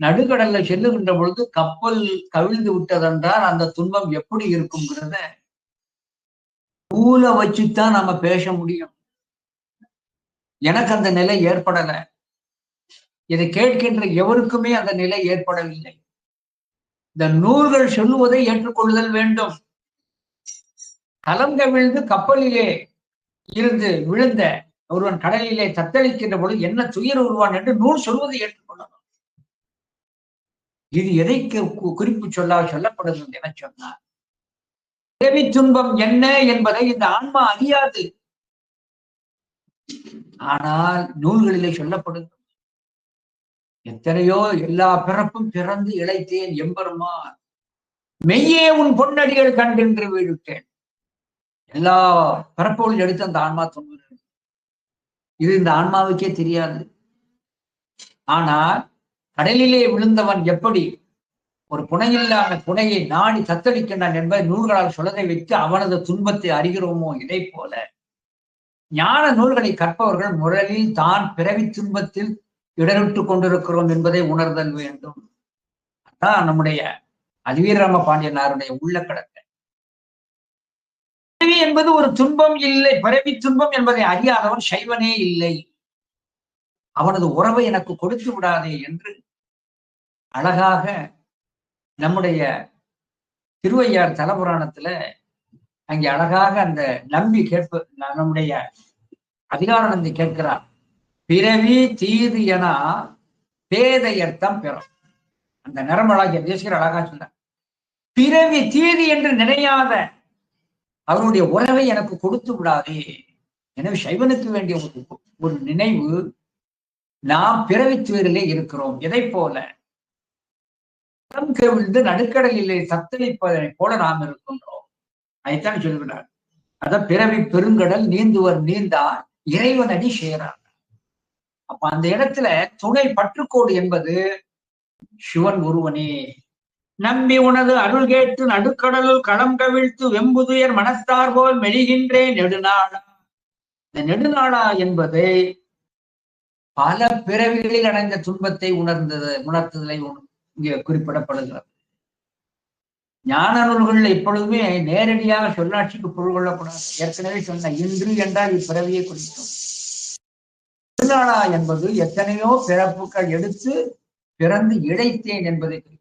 நடுக்கடல்ல செல்லுகின்ற பொழுது கப்பல் கவிழ்ந்து விட்டதென்றால் அந்த துன்பம் எப்படி இருக்குங்கிறத ஊல வச்சுத்தான் நம்ம பேச முடியும். எனக்கு அந்த நிலை ஏற்படலை. இதை கேட்கின்ற எவருக்குமே அந்த நிலை ஏற்படவில்லை. இந்த நூல்கள் சொல்லுவதை ஏற்றுக்கொள்ளுதல் வேண்டும். களம் கவிழ்ந்து கப்பலிலே இருந்து விழுந்த ஒருவன் கடலிலே தத்தளிக்கின்ற பொழுது என்ன துயர் உருவான் என்று நூல் சொல்வதை ஏற்றுக்கொள்ளணும். இது எதை குறிப்பு சொல்லப்படுகிறது என சொன்னார். பிறவி துன்பம் என்ன என்பதை இந்த ஆன்மா அறியாது. ஆனால் நூல்களிலே சொல்லப்படுகிறது. எத்தனையோ எல்லா பிறப்பும் பிறந்து இழைத்தேன் எம்பெருமான், மெய்யே உன் பொன்னடிகள் கண்டென்று வீழ்த்தேன். எல்லா பிறப்புகள் எடுத்து அந்த ஆன்மா தோன்றுகிறது. இது இந்த ஆன்மாவுக்கே தெரியாது. ஆனால் கடலிலே விழுந்தவன் எப்படி ஒரு புனையில்லாத புனையை நாடி தத்தளிக்கின்றான் என்பதை நூல்களால் சொல்லதை வைத்து அவனது துன்பத்தை அறிகிறோமோ, இதை போல ஞான நூல்களை கற்பவர்கள் முரலில் தான் பிறவி துன்பத்தில் இடரிட்டுக் கொண்டிருக்கிறோம் என்பதை உணர்தல் வேண்டும். அதான் நம்முடைய அதிவீரராம பாண்டியனாருடைய உள்ள கடத்தை. பிறவி என்பது ஒரு துன்பம் இல்லை, பிறவி துன்பம் என்பதை அறியாதவன் சைவனே இல்லை. அவனது உறவை எனக்கு கொடுத்து விடாதே என்று அழகாக நம்முடைய திருவையார் தலபுராணத்துல அங்கே அழகாக அந்த நம்பி நம்முடைய அதிகாரநந்தி கேட்கிறார். பிறவி தீது என பேதையர்த்தம் பெறும். அந்த நிறமழாகிய தேசிகர் அழகா சொன்னார். பிறவி தீது என்று நினையாத அவருடைய உறவை எனக்கு கொடுத்து விடாதே. எனவே சைவனுக்கு வேண்டிய ஒரு நினைவு, நாம் பிறவி துயரிலே இருக்கிறோம். எதை போல குளம் கவிழ்ந்து நடுக்கடலிலே தத்தளிப்பதை போல நாம் இருக்கின்றோம். அதைத்தான் சொல்கிறார். அதான் பிறவி பெருங்கடல் நீந்துவர் நீந்தா இறைவன் அடி சேரார். அப்ப அந்த இடத்துல துணை பற்றுக்கோடு என்பது சிவன் ஒருவனே. நம்பி உனது அருள் கேட்டு நடுக்கடலுள் களம் கவிழ்த்து வெம்புதுயர் மனத்தார் போல் மெழுகின்றே நெடுநாளா. இந்த நெடுநாளா என்பதை பல பிறவிகளில் அடைந்த துன்பத்தை உணர்த்துதலை இங்கே குறிப்பிடப்படுகிறது. ஞான நூல்கள் எப்பொழுதுமே நேரடியாக சொல்லாட்சிக்கு பொருள் கொள்ளக்கூடாது. ஏற்கனவே சொன்ன இன்று என்றால் இப்பிறவியை குறிக்கும். நெடுநாளா என்பது எத்தனையோ பிறப்புகள் எடுத்து பிறந்து இழைத்தேன் என்பதை குறிக்கும்.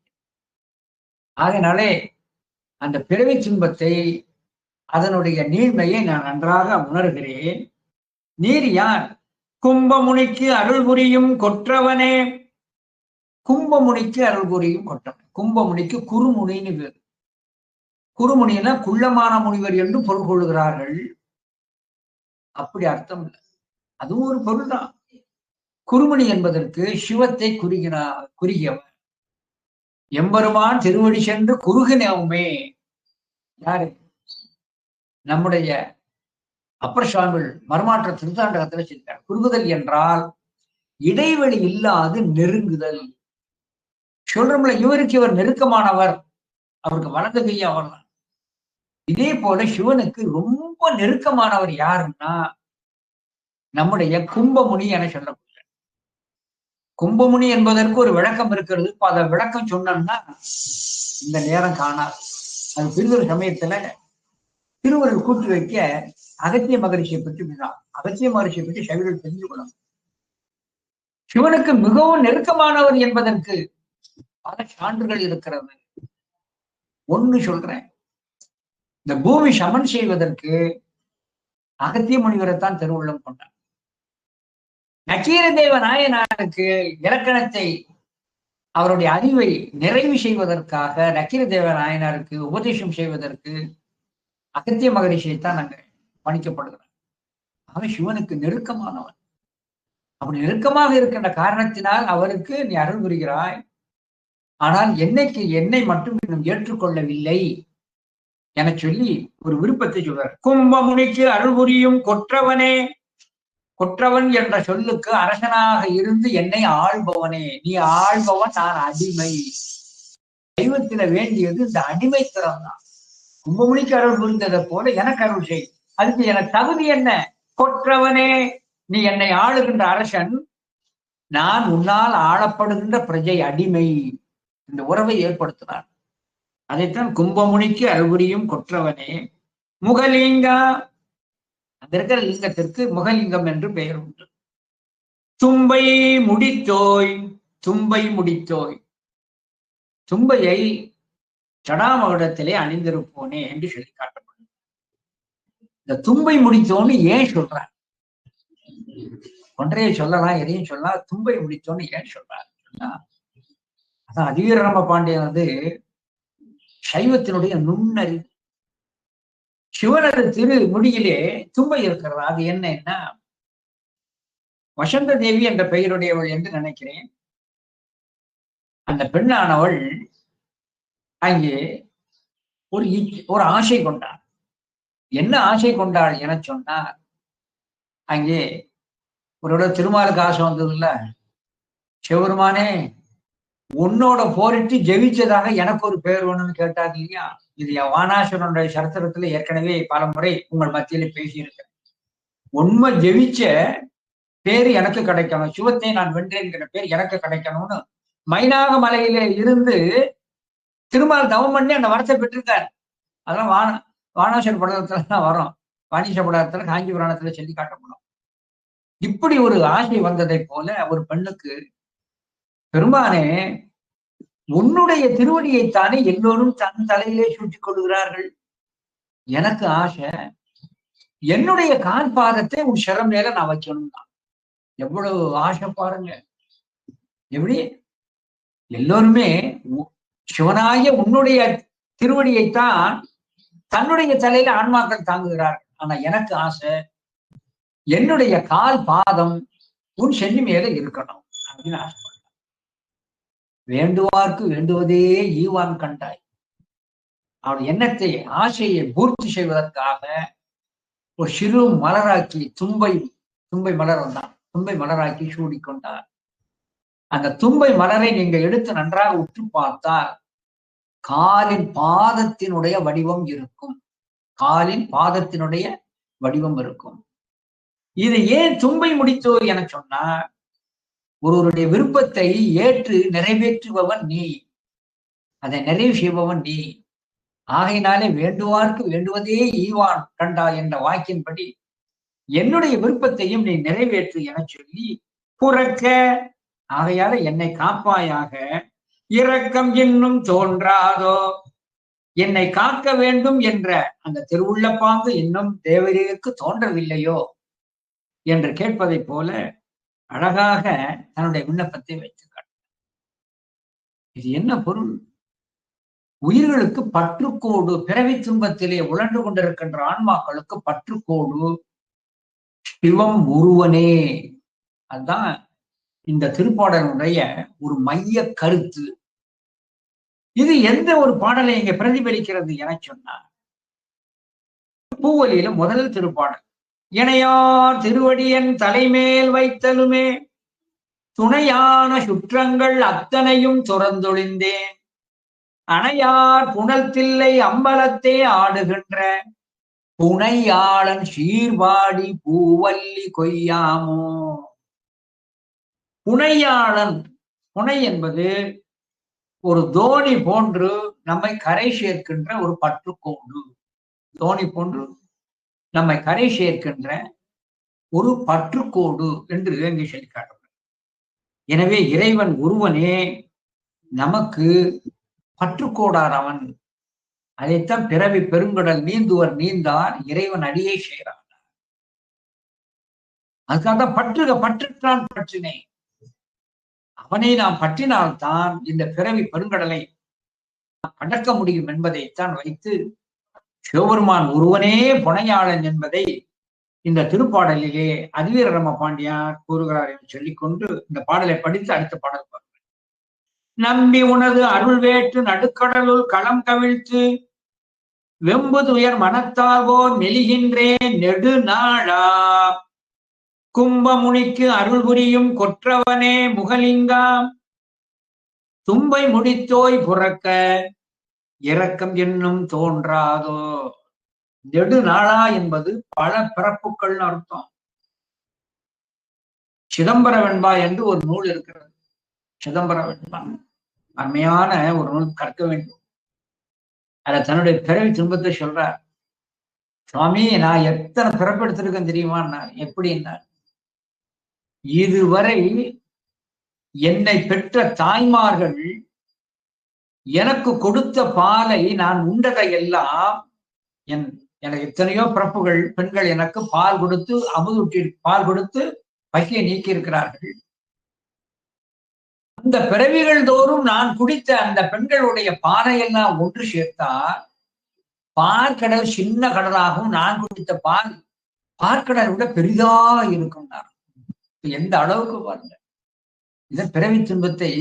ஆகையினாலே அந்த பிறவி துன்பத்தை அதனுடைய நீண்மையை நான் நன்றாக உணர்கிறேன். நீர் யார்? கும்பமுனிக்கு அருள் புரியும் கொற்றவனே. கும்பமுனிக்கு அருள் புரியும் கொற்றவன். கும்பமுனிக்கு குறுமுனின்னு பேர். குறுமுனினா குள்ளமான முனிவர் என்று பொருள் கொள்கிறார்கள். அப்படி அர்த்தம் இல்லை. அதுவும் ஒரு பொருள் தான். குறுமுனி என்பதற்கு சிவத்தை குறுகியவன். எம்பெருமான் திருவடி சென்று குறுகினவுமே. யாரு? நம்முடைய அப்பர் சுவாமிகள் மர்மாற்ற திருத்தாண்டகத்துல சொல்லிட்டார். குறுகுதல் என்றால் இடைவெளி இல்லாது நெருங்குதல். சொல்றோம்ல, இவருக்கு இவர் நெருக்கமானவர், அவருக்கு வலது கை அவர் தான். இதே போல சிவனுக்கு ரொம்ப நெருக்கமானவர் யாருன்னா நம்முடைய கும்பமுனி என சொல்லக்கூடிய. கும்பமுனி என்பதற்கு ஒரு விளக்கம் இருக்கிறது. இப்ப அதை விளக்கம் சொன்னோம்னா இந்த நேரம் காணாது. அது பிரிதொரு சமயத்துல திருவருள் கூட்டி வைக்க அகத்திய மகரிஷியை பற்றி அகத்திய மகரிஷியை பற்றி சைவர்கள் தெரிந்து கொள்ளணும். சிவனுக்கு மிகவும் நெருக்கமானவர் என்பதற்கு பல சான்றுகள் இருக்கிறது. ஒண்ணு சொல்றேன். இந்த பூமி சமன் செய்வதற்கு அகத்திய முனிவரைத்தான் திருவுள்ளம் கொண்டார். நக்கீரதேவ நாயனாருக்கு இலக்கணத்தை அவருடைய அறிவை நிறைவு செய்வதற்காக நக்கீரதேவ நாயனாருக்கு உபதேசம் செய்வதற்கு அகத்திய மகரிஷியைத்தான் நாங்கள் பணிக்கப்படுகிறோம். ஆக சிவனுக்கு நெருக்கமானவன். அப்படி நெருக்கமாக இருக்கின்ற காரணத்தினால் அவருக்கு நீ அருள் புரிகிறாய். ஆனால் என்னை மட்டும் இன்னும் ஏற்றுக்கொள்ளவில்லை என சொல்லி ஒரு விருப்பத்தை சொல்றார். கும்பமுனிக்கு அருள் புரியும் கொற்றவனே. கொற்றவன் என்ற சொல்லுக்கு அரசனாக இருந்து என்னை ஆள்பவனே. நீ ஆள்பவன், நான் அடிமை. தெய்வத்தில வேண்டியது இந்த அடிமைத்தனம் தான். கும்பமுனிக்கு அருள் புரிந்ததை போல எனக்கு அருள் செய். அதுக்கு எனக்கு தகுதி என்ன? கொற்றவனே, நீ என்னை ஆளுகின்ற அரசன், நான் உன்னால் ஆளப்படுகின்ற பிரஜை, அடிமை. இந்த உறவை ஏற்படுத்தினார். அதைத்தான் கும்பமுனிக்கு அருள் புரியும் கொற்றவனே. முகலிங்கா, அந்த இருக்கிற லிங்கத்திற்கு முகலிங்கம் என்று பெயர் உண்டு. தும்பை முடித்தோய். தும்பை முடித்தோய். தும்பையை சடாமகுடத்திலே அணிந்திருப்போனே என்று சொல்லி காட்டப்படும். இந்த தும்பை முடித்தோன்னு ஏன் சொல்றார்? ஒன்றைய சொல்லலாம், எதையும் சொல்லலாம். தும்பை முடித்தோன்னு ஏன் சொல்றார்? அதான் அதிவீரராம பாண்டியன் வந்து சைவத்தினுடைய நுண்ணறிவு. சிவனது திரு முடியிலே தும்பை இருக்கிறதா? அது என்னன்னா வசந்த தேவி என்ற பெயருடையவள் என்று நினைக்கிறேன். அந்த பெண்ணானவள் அங்கே ஒரு ஆசை கொண்டாள். என்ன ஆசை கொண்டாள் என சொன்னார், அங்கே ஒரு திருமாலுக்கு ஆசை வந்தது இல்ல, சிவபெருமானே உன்னோட போரிட்டு ஜெயிச்சதாக எனக்கு ஒரு பெயர் வேணும்னு கேட்டாங்க இல்லையா? இது வானாசுரனுடைய சரித்திரத்துல ஏற்கனவே பல முறை உங்கள் மத்தியில பேசியிருக்கிறேன். உண்மை ஜெயிச்ச பேரு எனக்கு கிடைக்கணும், சிவத்தை நான் வென்றேன்கிற பேர் எனக்கு கிடைக்கணும்னு மைனாக மலையில இருந்து திருமால் தவம் பண்ணி அந்த வரத்தை பெற்றிருக்காரு. அதெல்லாம் வானாசுர படலத்துலதான் வரும். வாணீச படலத்துல காஞ்சி புராணத்துல சொல்லி காட்டப்படும். இப்படி ஒரு ஆசை வந்ததை போல ஒரு பெண்ணுக்கு, பெருமானே உன்னுடைய திருவடியைத்தானே எல்லோரும் தன் தலையிலே சூட்டிக் கொள்கிறார்கள். எனக்கு ஆசை, என்னுடைய கால் பாதத்தை உன் சிரம் மேல நான் வைக்கணும் தான். எவ்வளவு ஆசை பாருங்க. எப்படி எல்லோருமே சிவனாய உன்னுடைய திருவடியைத்தான் தன்னுடைய தலையில ஆன்மாக்கள் தாங்குகிறார்கள். ஆனா எனக்கு ஆசை, என்னுடைய கால் பாதம் உன் சென்னி மேல இருக்கணும் அப்படின்னு ஆசை. வேண்டுவார்க்கு வேண்டுவதே ஈவான் கண்டாய். அவன் எண்ணத்தை ஆசையை பூர்த்தி செய்வதற்காக ஒரு சிறு மலராக்கி தும்பை மலர் வந்தான். தும்பை மலராக்கி சூடிக்கொண்டார். அந்த தும்பை மலரை நீங்க எடுத்து நன்றாக உற்று பார்த்தால் காலின் பாதத்தினுடைய வடிவம் இருக்கும். காலின் பாதத்தினுடைய வடிவம் இருக்கும். இது ஏன் தும்பை முடித்தோ என சொன்னா, ஒருவருடைய விருப்பத்தை ஏற்று நிறைவேற்றுபவன் நீ, அதை நிறைவு செய்பவன் நீ. ஆகையினாலே வேண்டுவார்க்கு வேண்டுவதே ஈவான் கண்டா என்ற வாக்கின்படி என்னுடைய விருப்பத்தையும் நீ நிறைவேற்று என சொல்லி புறக்க, ஆகையால என்னை காப்பாயாக, இரக்கம் இன்னும் தோன்றாதோ, என்னை காக்க வேண்டும் என்ற அந்த திருவுள்ள பாங்கு இன்னும் தேவரீருக்கு தோன்றவில்லையோ என்று கேட்பதை போல அழகாக தன்னுடைய விண்ணப்பத்தை வைத்துக்காட்டு. இது என்ன பொருள்? உயிர்களுக்கு பற்றுக்கோடு, பிறவி துன்பத்திலே உழன்று கொண்டிருக்கின்ற ஆன்மாக்களுக்கு பற்றுக்கோடு சிவம் ஒருவனே. அதுதான் இந்த திருப்பாடலுடைய ஒரு மைய கருத்து. இது எந்த ஒரு பாடலை இங்க பிரதிபலிக்கிறது என சொன்னார். பூவலியில முதல் திருப்பாடல், இணையார் திருவடியன் தலைமேல் வைத்தலுமே துணையான சுற்றங்கள் அத்தனையும் துறந்தொழிந்தேன், அணையார் புனல் தில்லை அம்பலத்தே ஆடுகின்ற புனையாளன் சீர்வாடி பூவல்லி கொய்யாமோ. புனையாளன், புனை என்பது ஒரு தோணி போன்று நம்மை கரை சேர்க்கின்ற ஒரு பற்றுக்கோடு. தோணி போன்று நம்மை கரை சேர்க்கின்ற ஒரு பற்றுக்கோடு என்று இங்கே சொல்லி காட்டுகிறார். எனவே இறைவன் ஒருவனே நமக்கு பற்றுக்கோடார். அவன் அதைத்தான் பிறவி பெருங்கடல் நீந்துவர் நீந்தார் இறைவன் அடியை செய்கிறான். அதுக்காக பற்றுற்றான் பற்றினேன். அவனை நாம் பற்றினால்தான் இந்த பிறவி பெருங்கடலை கடக்க முடியும் என்பதைத்தான் வைத்து சிவபெருமான் ஒருவனே புனையாளன் என்பதை இந்த திருப்பாடலிலே அதிவீர ராம பாண்டியார் கூறுகிறார் என்று சொல்லிக்கொண்டு இந்த பாடலை படித்து அடுத்த பாடல் பார்க்கிறேன். நம்பி உனது அருள் வேற்று நடுக்கடலுள் களம் கவிழ்த்து வெம்புதுயர் மனத்தார்வோர் மெலிகின்றேன் நெடுநாளா, கும்பமுனிக்கு அருள் புரியும் கொற்றவனே முகலிங்கா, தும்பை முடித்தோய் புறக்க இரக்கம் என்னும் தோன்றாதோ. நெடுநாளா என்பது பல பிறப்புகள்னு அர்த்தம். சிதம்பர வெண்பா என்று ஒரு நூல் இருக்கிறது. சிதம்பர வெண்பா அருமையான ஒரு நூல், கற்க வேண்டும். அத தன்னுடைய பிறவி துன்பத்தை சொல்றார். சுவாமி, நான் எத்தனை பிறப்பெடுத்திருக்கேன் தெரியுமா? எப்படின்னா, இதுவரை என்னை பெற்ற தாய்மார்கள் எனக்கு கொடுத்த பாலை நான் உண்டதையெல்லாம், எனக்கு எத்தனையோ பிறப்புகள் பெண்கள் எனக்கு பால் கொடுத்து அமுதூட்டி பால் கொடுத்து பசியை நீக்கி இருக்கிறார்கள். அந்த பிறவிகள் தோறும் நான் குடித்த அந்த பெண்களுடைய பாலையெல்லாம் ஒன்று சேர்த்தால் பார்க்கடல் சின்ன கடலாகவும் நான் குடித்த பால் பார்க்கடலை விட பெரிதாக இருக்கும். எந்த அளவுக்கு பாருங்க. இதன் பிறவி துன்பத்தை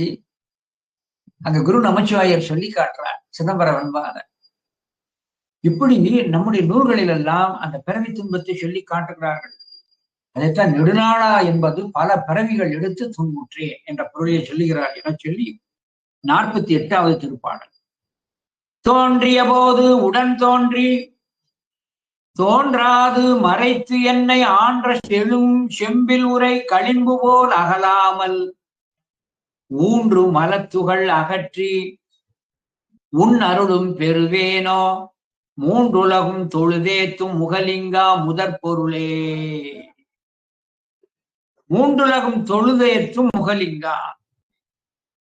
அங்க குரு நமச்சிவாயர் சொல்லி காட்டுறார் சிதம்பர வெண்பாத. இப்படி நம்முடைய நூல்களில் எல்லாம் அந்த பிறவி துன்பத்தை சொல்லி காட்டுகிறார்கள். அதைத்தான் நெடுநாளா என்பது பல பிறவிகள் எடுத்து துன்புற்றே என்ற பொருளையை சொல்லுகிறார் என சொல்லி 48வது திருப்பாடல். தோன்றிய போது உடன் தோன்றி தோன்றாது மறைத்து என்னை ஆன்ற செழும் செம்பில் உரை களிம்பு போல் அகலாமல் ஊன்று மலத்துகள் அகற்றி உன் அருளும் பெறுவேனோ மூன்றுலகும் தொழுதேத்தும் முகலிங்கா முதற் பொருளே. மூன்றுலகம் தொழுதேத்தும் முகலிங்கா.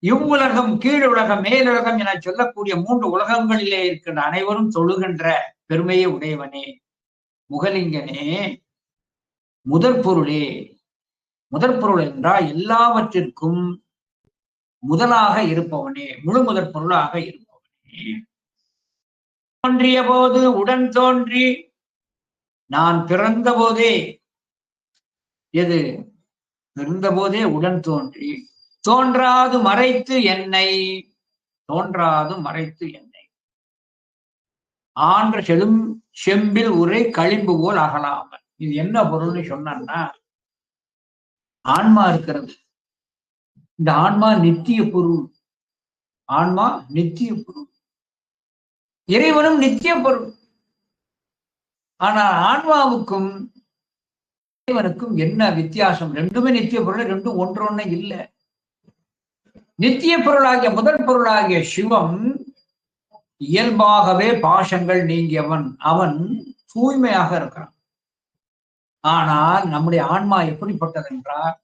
இவ்வுலகம், கீழுலகம், மேலுலகம் என சொல்லக்கூடிய 3 உலகங்களிலே இருக்கின்ற அனைவரும் தொழுகின்ற பெருமையை உடையவனே, முகலிங்கனே, முதற் பொருளே. முதற் பொருள் என்றால் எல்லாவற்றிற்கும் முதலாக இருப்பவனே, முழு முதற் பொருளாக இருப்பவனே. தோன்றிய போது உடன் தோன்றி, நான் பிறந்த போதே, எது பிறந்த போதே உடன் தோன்றி, தோன்றாது மறைத்து என்னை, தோன்றாது மறைத்து என்னை ஆன்ற செழும் செம்பில் உரை களிம்பு போல் அகலாமல். இது என்ன பொருள்னு சொன்னா, ஆன்மா இருக்கிறது. இந்த ஆன்மா நித்திய பொருள். ஆன்மா நித்திய பொருள், இறைவனும் நித்திய பொருள். ஆனால் ஆன்மாவுக்கும் இறைவனுக்கும் என்ன வித்தியாசம்? ரெண்டுமே நித்திய பொருள், ரெண்டும் ஒன்று இல்லை. நித்திய பொருளாகிய முதல் பொருளாகிய சிவம் இயல்பாகவே பாசங்கள் நீங்கியவன், அவன் தூய்மையாக இருக்கிறான். ஆனால் நம்முடைய ஆன்மா எப்படிப்பட்டது என்றால்,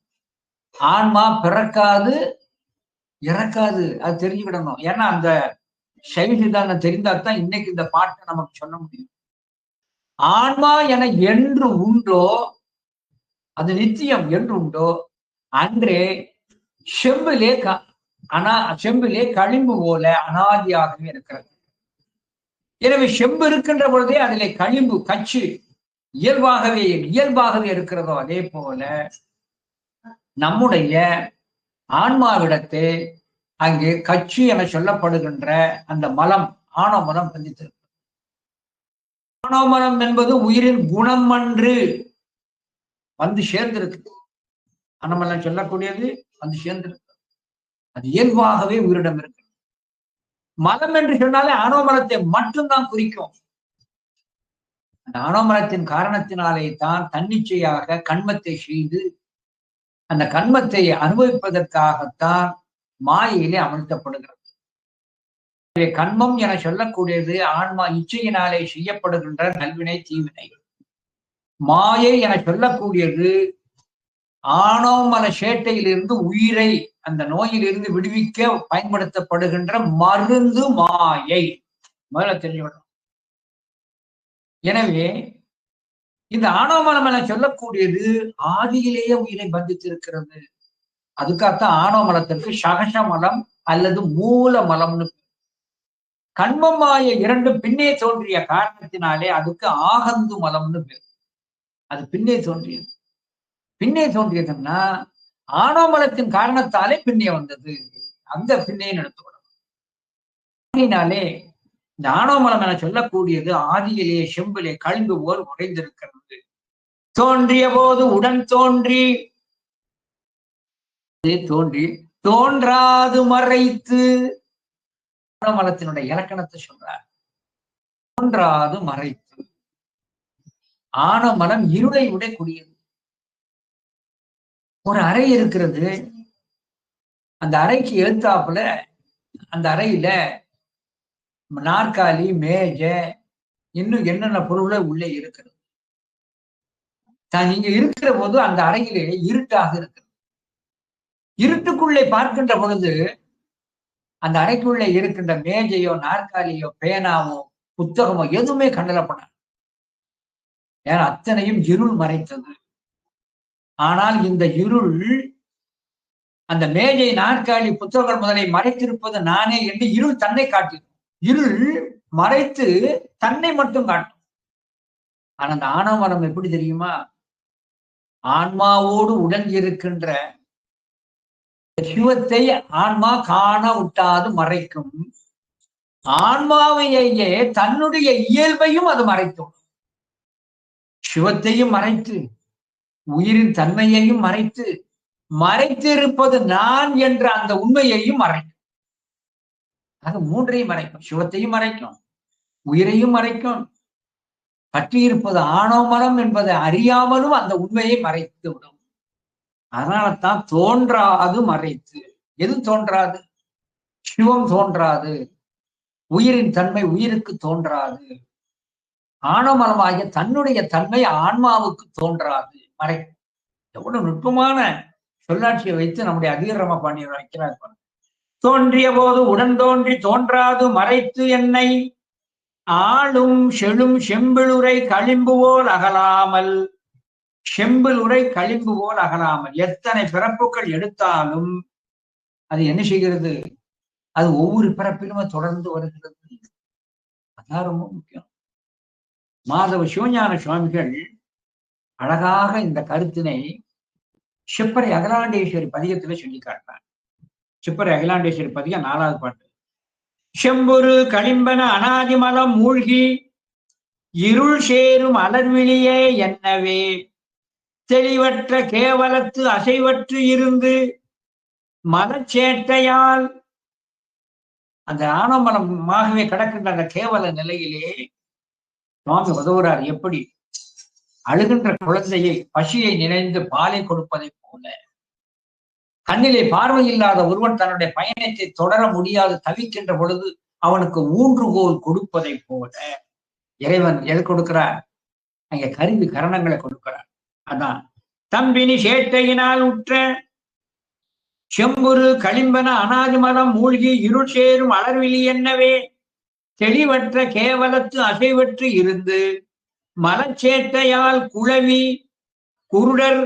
ஆன்மா பிறக்காது இறக்காது. அது தெரிஞ்சுக்கிடணும். ஏன்னா அந்த சைவசித்தாந்தம் தெரிந்தால்தான் இன்னைக்கு இந்த பாட்டை நமக்கு சொல்ல முடியும். ஆன்மா என என்று உண்டோ, அது நித்தியம் என்று உண்டோ, அன்றே செம்பிலே செம்பிலே களிம்பு போல அனாதியாகவே இருக்கிறது. எனவே செம்பு இருக்கின்ற பொழுதே அதிலே களிம்பு கச்சு இயல்பாகவே இருக்கிறதோ, அதே போல நம்முடைய ஆன்மாவிடத்து அங்கே கச்சு என சொல்லப்படுகின்ற அந்த மலம், ஆணவ மலம் பதித்திருக்கு. ஆணவ மலம் என்பது உயிரின் குணம் அன்று வந்து சேர்ந்திருக்கு. ஆணவமலம் சொல்லக்கூடியது வந்து சேர்ந்திருக்கு. அது இயல்பாகவே உயிரிடம் இருக்கு. மலம் என்று சொன்னாலே ஆணவ மலத்தை மட்டும்தான் குறிக்கும். அந்த ஆணவ மலத்தின் காரணத்தினாலே தான் தன்னிச்சையாக கண்மத்தை செய்து அந்த கண்மத்தை அனுபவிப்பதற்காகத்தான் மாயையிலே அமர்த்தப்படுகிறது. கண்மம் என சொல்லக்கூடியது ஆன்மா இச்சையினாலே செய்யப்படுகின்ற நல்வினை தீவினை. மாயை என சொல்லக்கூடியது ஆணவ மல சேட்டையிலிருந்து உயிரை அந்த நோயிலிருந்து விடுவிக்க பயன்படுத்தப்படுகின்ற மருந்து மாயை. முதல்ல தெரிஞ்சுக்கணும். எனவே இந்த ஆணவ மலம் என சொல்லக்கூடியது ஆதியிலேயே உயிரை பந்தித்திருக்கிறது. அதுக்காகத்தான் ஆணவ மலத்திற்கு சகச மலம் அல்லது மூல மலம்னு. கண்மம் மாய இரண்டும் பின்னே தோன்றிய காரணத்தினாலே அதுக்கு ஆகந்து மலம்னு பேர். அது பின்னே தோன்றியது. பின்னே தோன்றியதுன்னா ஆணவ மலத்தின் காரணத்தாலே பின்னே வந்தது. அந்த பின்னே எடுத்துக்கணும். இந்த ஆணவ மலம் என சொல்லக்கூடியது ஆதியிலே செம்பிலே களிம்பு போல் உடைந்திருக்கிறது. தோன்றிய போது உடன் தோன்றி தோன்றாது மறைத்து, மலத்தினுடைய இலக்கணத்தை சொல்றார். தோன்றாது மறைத்து. ஆணவ மலம் இருளை உடைக்கூடியது. ஒரு அறை இருக்கிறது. அந்த அறைக்கு எழுத்தாப்புல அந்த அறையில நாற்காலி, மேஜை, இன்னும் என்னென்ன பொருள்கள் உள்ளே இருக்கிறது. நீங்க இருக்கிற போது அந்த அறையிலே இருட்டாக இருக்கிறது. இருட்டுக்குள்ளே பார்க்கின்ற பொழுது அந்த அறைக்குள்ளே இருக்கின்ற மேஜையோ, நாற்காலியோ, பேனாவோ, புத்தகமோ எதுவுமே கண்டலப்பட. ஏன்னா அத்தனையும் இருள் மறைத்தது. ஆனால் இந்த இருள் அந்த மேஜை, நாற்காலி, புத்தகங்கள் முதலை மறைத்திருப்பது நானே என்று இருள் தன்னை காட்டிடும். இருள் மறைத்து தன்னை மட்டும் காட்டும். ஆனா அந்த ஆணவ மலம் எப்படி தெரியுமா? ஆன்மாவோடு உடன் இருக்கின்ற சிவத்தை ஆன்மா காண விட்டாது மறைக்கும். ஆன்மாவையே தன்னுடைய இயல்பையும் அது மறைத்தும். சிவத்தையும் மறைத்து, உயிரின் தன்மையையும் மறைத்து, மறைத்திருப்பது நான் என்ற அந்த உண்மையையும் மறைக்கும். அது மூன்றையும் மறைக்கும். சிவத்தையும் மறைக்கும், உயிரையும் மறைக்கும். பற்றியிருப்பது ஆணவ மலம் என்பதை அறியாமலும் அந்த உண்மையை மறைத்து விடும். அதனால்தான் தோன்றாது மறைத்து. எது தோன்றாது? சிவம் தோன்றாது. உயிரின் தன்மை உயிருக்கு தோன்றாது. ஆணவ மலமாகிய தன்னுடைய தன்மை ஆன்மாவுக்கு தோன்றாது, மறைக்கும். எவ்வளவு நுட்பமான சொல்லாட்சியை வைத்து நம்முடைய அதிகரம பாண்டியர் வைக்கிறார். தோன்றிய போது உடன் தோன்றி தோன்றாது மறைத்து என்னை ஆளும் செழும் செம்பிலுரை களிம்பு போல் அகலாமல். செம்பிலுரை களிம்பு போல் அகலாமல். எத்தனை பிறப்புகள் எடுத்தாலும் அது என்ன செய்கிறது? அது ஒவ்வொரு பிறப்பிலும் தொடர்ந்து வருகிறது. அதான் ரொம்ப முக்கியம். மாதவ சிவஞான சுவாமிகள் அழகாக இந்த கருத்தினை சிப்பரை அகலாண்டேஸ்வரி பதிகத்துல சொல்லி காட்டுறார். சிப்பரை அகிலாண்டேஸ்வரி பதிகம் 4வது பாட்டு. செம்பொரு களிம்பன அனாதிமலம் மூழ்கி இருள் சேரும் அலர்விழியே என்னவே தெளிவற்ற கேவலத்து அசைவற்று இருந்து மலச்சேட்டையால் அந்த ஆனமலமாகவே கிடக்கின்ற அந்த கேவல நிலையிலே சுவாமி உதவுறார். எப்படி அழுகின்ற குழந்தையை பசியை நினைந்து பாலை கொடுப்பதை போல, கண்ணிலே பார்வை இல்லாத ஒருவன் தன்னுடைய பயணத்தை தொடர முடியாது தவிக்கின்ற பொழுது அவனுக்கு ஊன்றுகோல் கொடுப்பதை போல இறைவன் எது கொடுக்கிறார்? அங்கே கருவி கரணங்களை கொடுக்கிறார். அதான் தம்பினி சேட்டையினால் உற்ற செம்புரு களிம்பன அனாதிமலம் மூழ்கி இருள் சேரும் அலர்விழி என்னவே தெளிவற்ற கேவலத்து அசைவற்று இருந்து மலச்சேட்டையால் குழவி குருடர்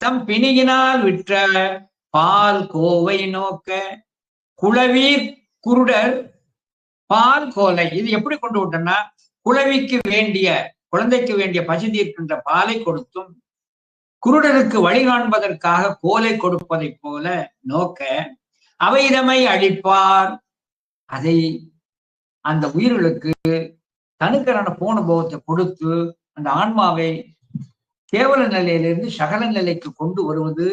தம் பிணியினால் விற்ற பால் கோவை நோக்க. குழவி குருடர் பால் கோலை இது எப்படி கொண்டு விட்டோம்னா, குழவிக்கு வேண்டிய குழந்தைக்கு வேண்டிய பசி தீர்க்கின்ற பாலை கொடுத்தும் குருடருக்கு வழி காண்பதற்காக கோலை கொடுப்பதை போல நோக்க அவைதமை அழிப்பார். அதை அந்த உயிர்களுக்கு தனுக்கரான போனுபவத்தை கொடுத்து அந்த ஆன்மாவை கேவல நிலையிலிருந்து சகல நிலைக்கு கொண்டு வருவது